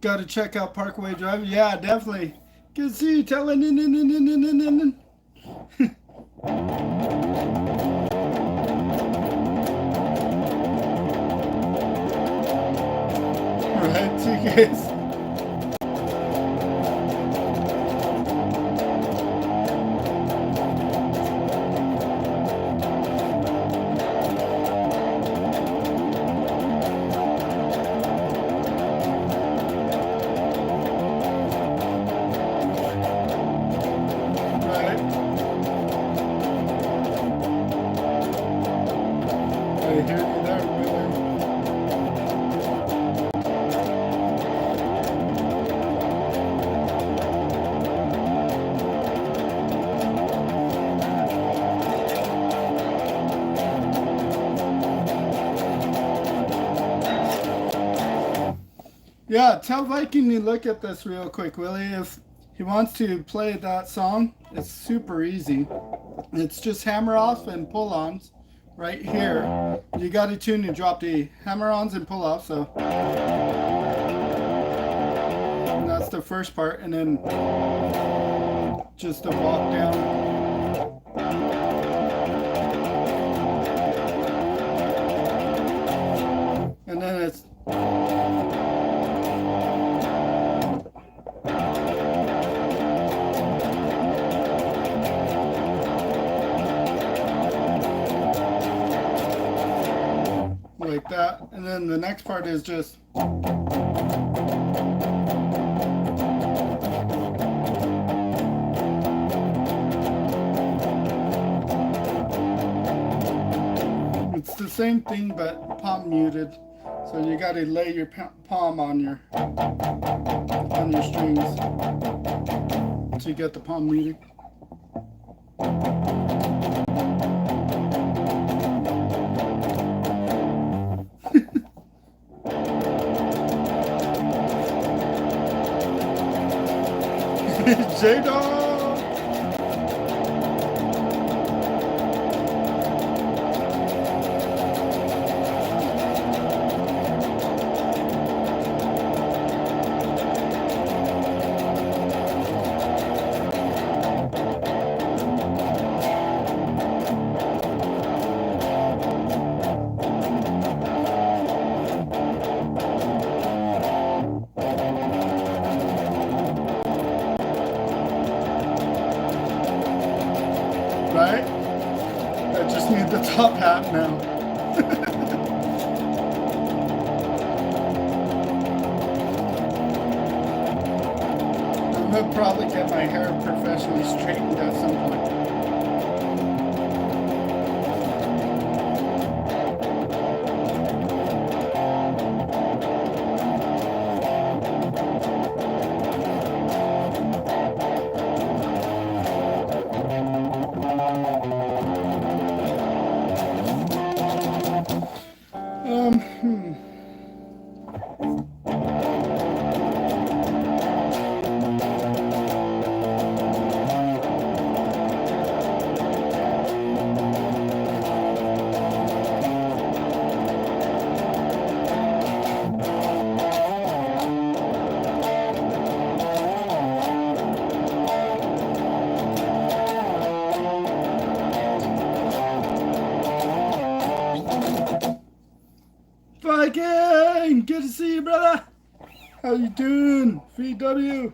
Got to check out Parkway Drive. Yeah, definitely. Can see you telling. Right, you guys. Yeah, tell Viking to look at this real quick, Willie. If he wants to play that song, it's super easy. It's just hammer-offs and pull-ons right here. You got to tune and drop D. Hammer-ons and pull-offs, so. And that's the first part, and then just a walk down. And then it's like that, and then the next part is just it's the same thing but palm muted, so you got to lay your palm on your strings to get the palm muted. J-Dog! Right? I just need the top hat now. I'm gonna probably get my hair professionally straightened at some point. to see you, brother. How you doing, VW?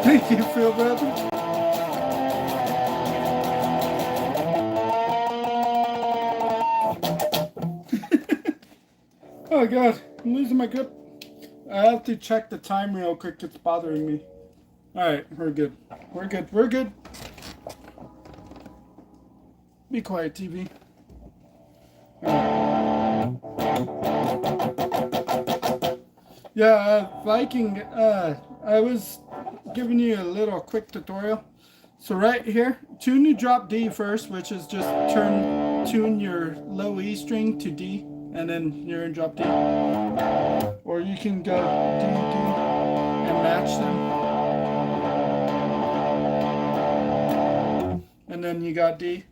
Thank you, Phil, brother. Oh God, I'm losing my grip. I have to check the time real quick. It's bothering me. All right, we're good. We're good. We're good. Be quiet, TV. Yeah, Viking. I was giving you a little quick tutorial. So right here, tune your drop D first, which is just tune your low E string to D, and then you're in drop D. Or you can go D, D, and match them. And then you got D.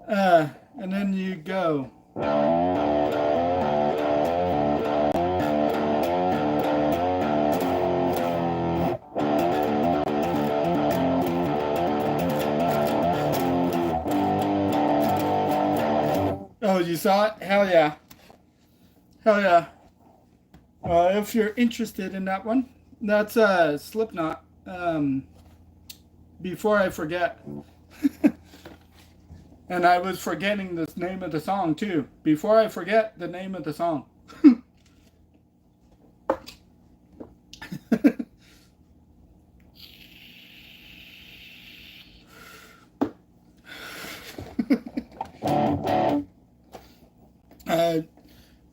And then you go. Oh, you saw it? Hell yeah. Hell yeah. If you're interested in that one, that's Slipknot. Before I forget. And I was forgetting the name of the song too. Before I forget the name of the song.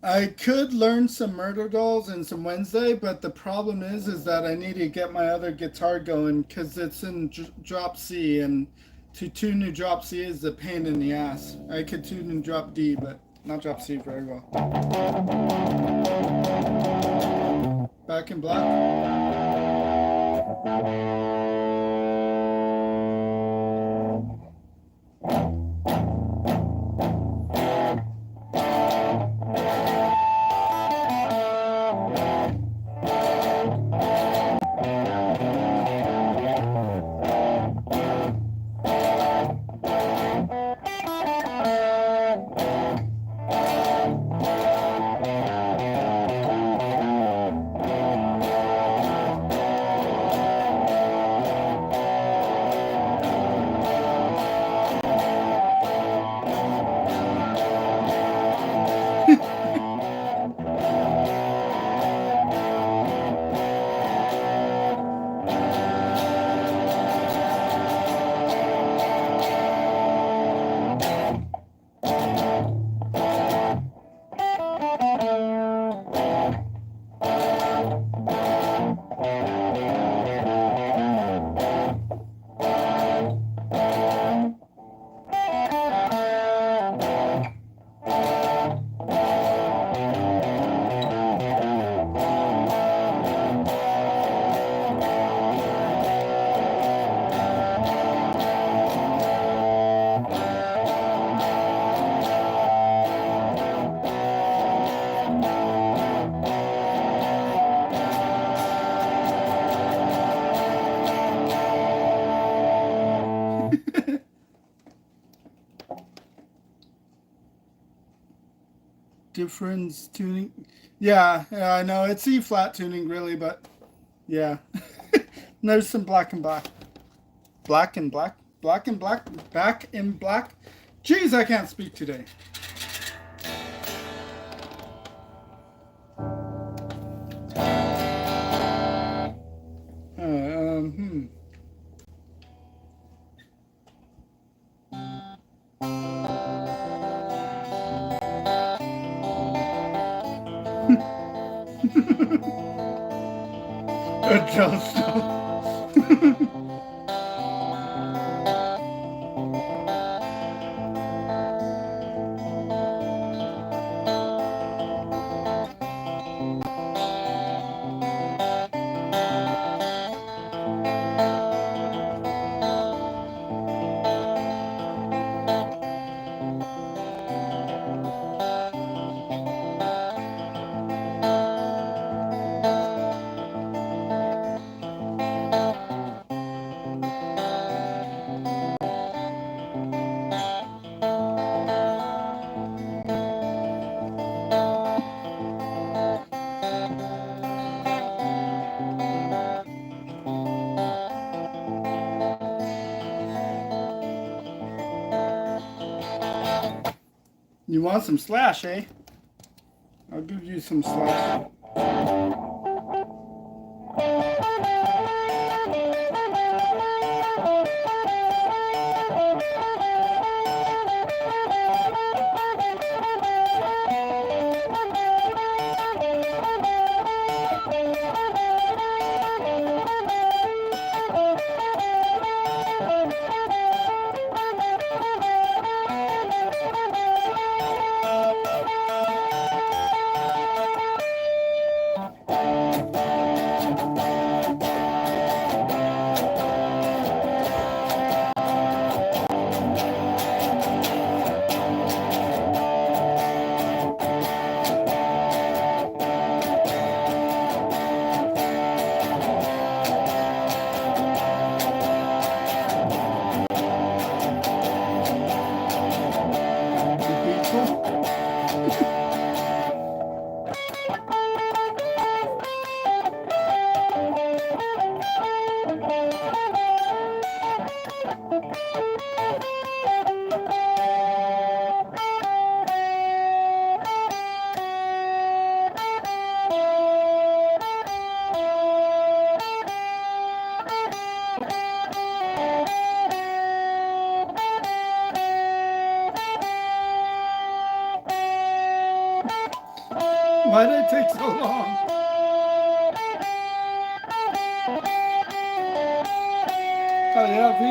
I could learn some Murder Dolls and some Wednesday, but the problem is that I need to get my other guitar going because it's in drop C, and to tune in drop C is a pain in the ass. I could tune in drop D, but not drop C very well. Back in Black. Difference tuning. Yeah, I know it's E flat tuning really, but yeah. There's some black and black. Black and black. Black and black. Back in black. Jeez, I can't speak today. Hmm. Adjust. You want some slash, eh? I'll give you some slash. Why did it take so long? Oh yeah, V.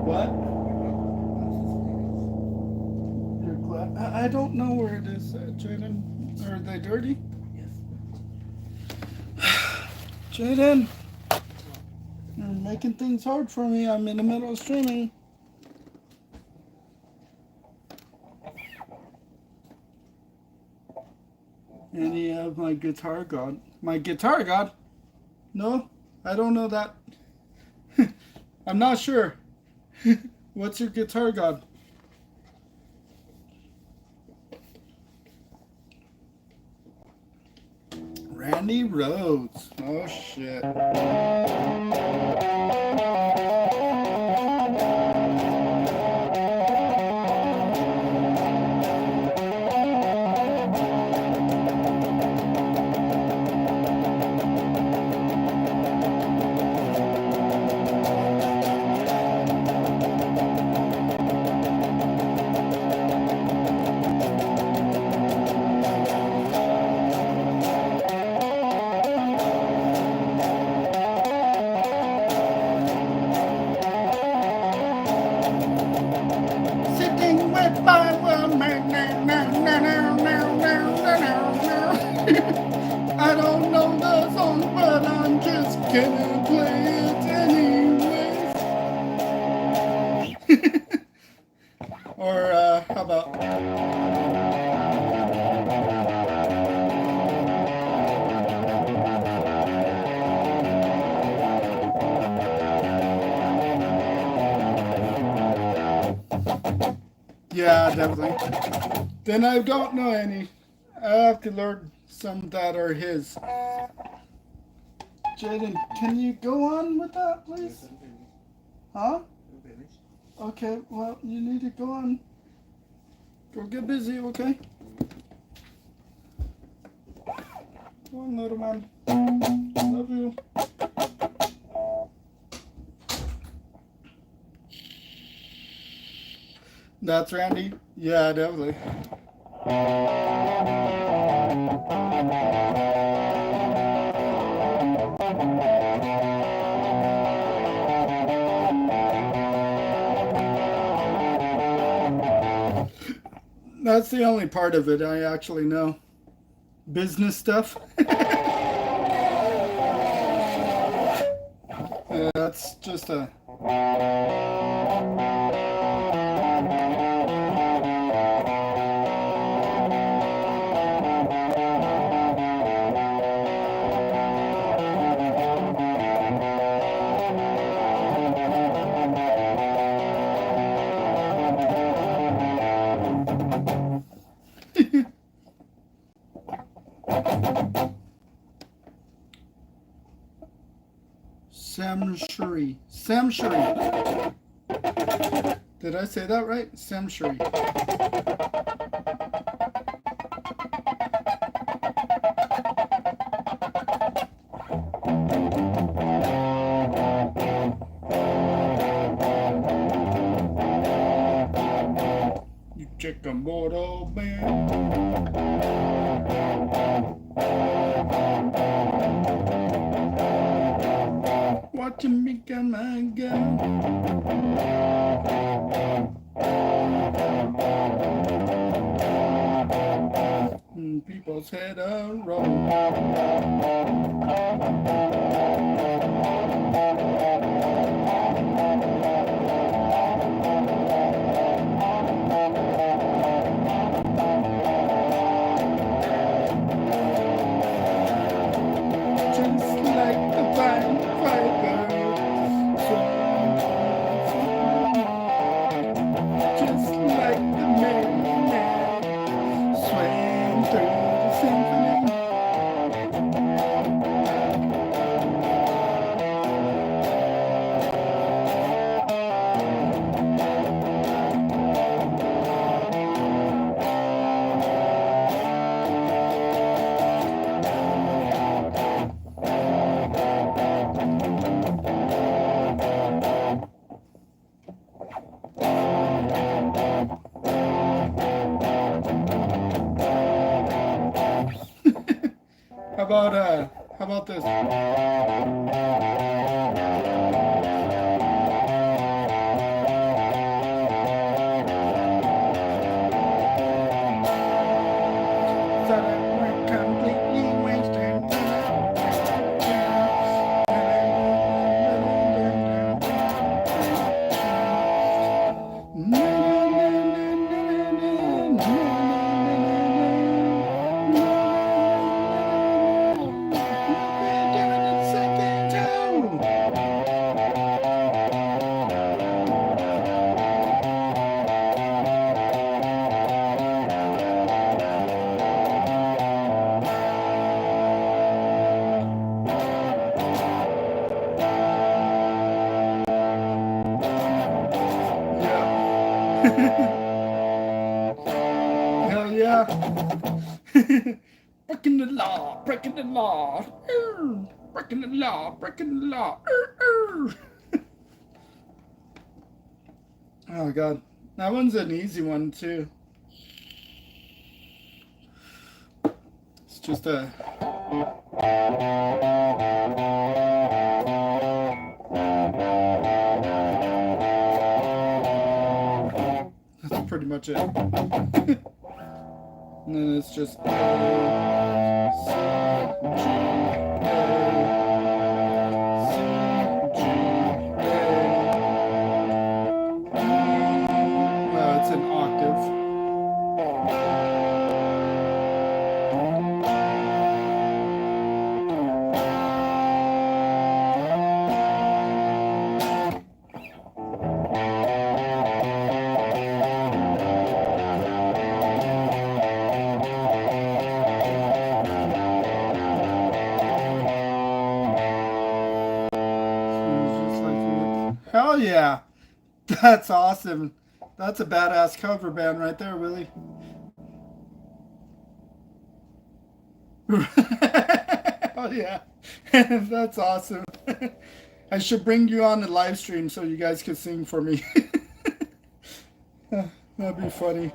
What? Your I don't know where it is, Jaden. Are they dirty? Yes. Jaden, you're making things hard for me. I'm in the middle of streaming. And you have my guitar god. My guitar god? No, I don't know that. I'm not sure. What's your guitar god? Randy Rhodes. Oh shit. Sitting with my woman. I don't know the song, but I'm just gonna play it anyways. Or how about? Yeah, definitely. Then I don't know any. I have to learn some that are his. Jaden, can you go on with that, please? Huh? Okay, well, you need to go on. Go get busy, okay? Go on, little man. Love you. That's Randy? Yeah, definitely. That's the only part of it I actually know. Business stuff. Yeah, that's just a... Samshuri. Samshuri. Did I say that right? Samshuri. You chicken mortal man. Watching me come and go. People's head a roll. Just like the fine fiber. Just like the man swaying through the symphony. How about this? How Hell yeah. Breaking the law, breaking the law. Breaking the law, breaking the law. Oh god. That one's an easy one too. It's just a that's pretty much it. And then it's just A, C, G, A, C, G, A. Well, it's an octave. Hell yeah. That's awesome. That's a badass cover band right there, Willie. Oh yeah. That's awesome. I should bring you on the live stream so you guys could sing for me. That'd be funny.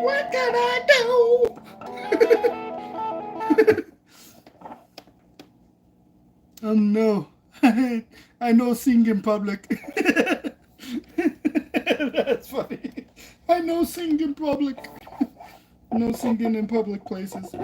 What can I do? Oh no. I know sing in public. That's funny. I know sing in public. No singing in public places.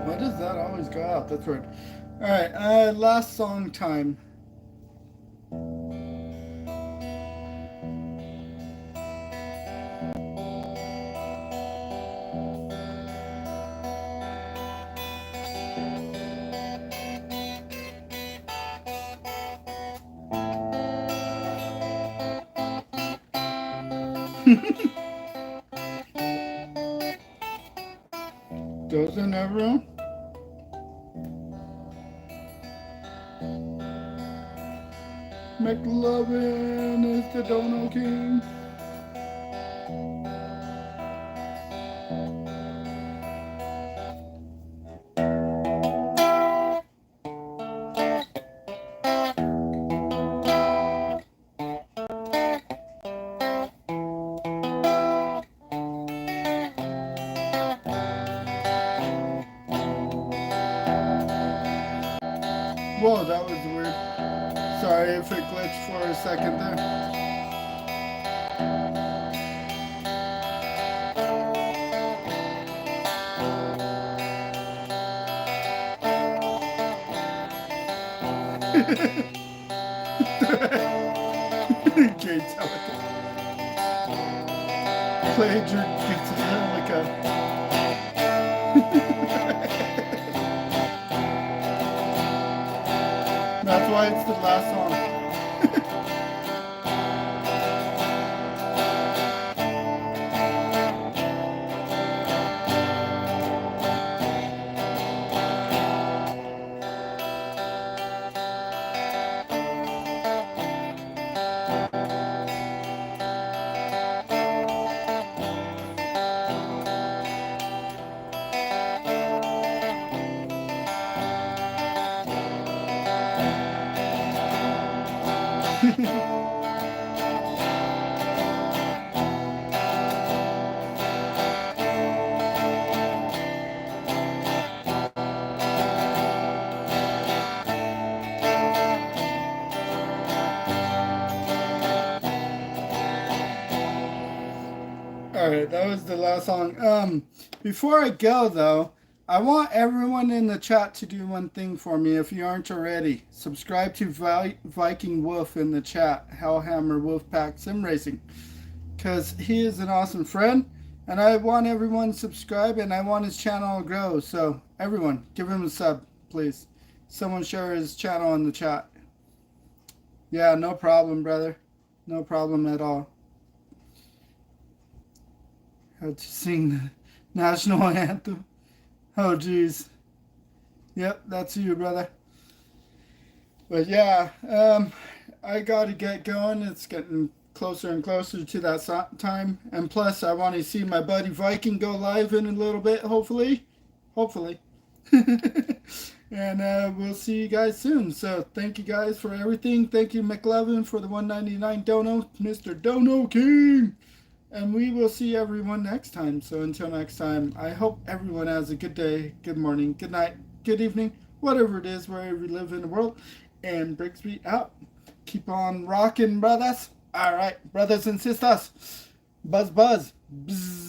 Why does that always go out? That's weird. Alright, last song time. Doesn't everyone? McLovin is the Dono King. Whoa, that was weird. Sorry if it glitched for a second there. Gay-Telica. Played your Gay-Telica. That's why it's the last song. All right, that was the last song. Before I go though, I want everyone in the chat to do one thing for me. If you aren't already, subscribe to Viking Wolf in the chat, Hellhammer Wolfpack Sim Racing, because he is an awesome friend, and I want everyone to subscribe, and I want his channel to grow. So everyone, give him a sub, please. Someone share his channel in the chat. Yeah, no problem, brother. No problem at all. Had to sing the national anthem. Oh, geez. Yep, that's you, brother. But yeah, I got to get going. It's getting closer and closer to that time. And plus, I want to see my buddy Viking go live in a little bit, hopefully. Hopefully. And we'll see you guys soon. So thank you guys for everything. Thank you, McLevin, for the 199 dono, Mr. Dono King. And we will see everyone next time. So until next time, I hope everyone has a good day, good morning, good night, good evening, whatever it is, wherever you live in the world. And Brigsby out. Keep on rocking, brothers. All right, brothers and sisters. Buzz, buzz. Bzz.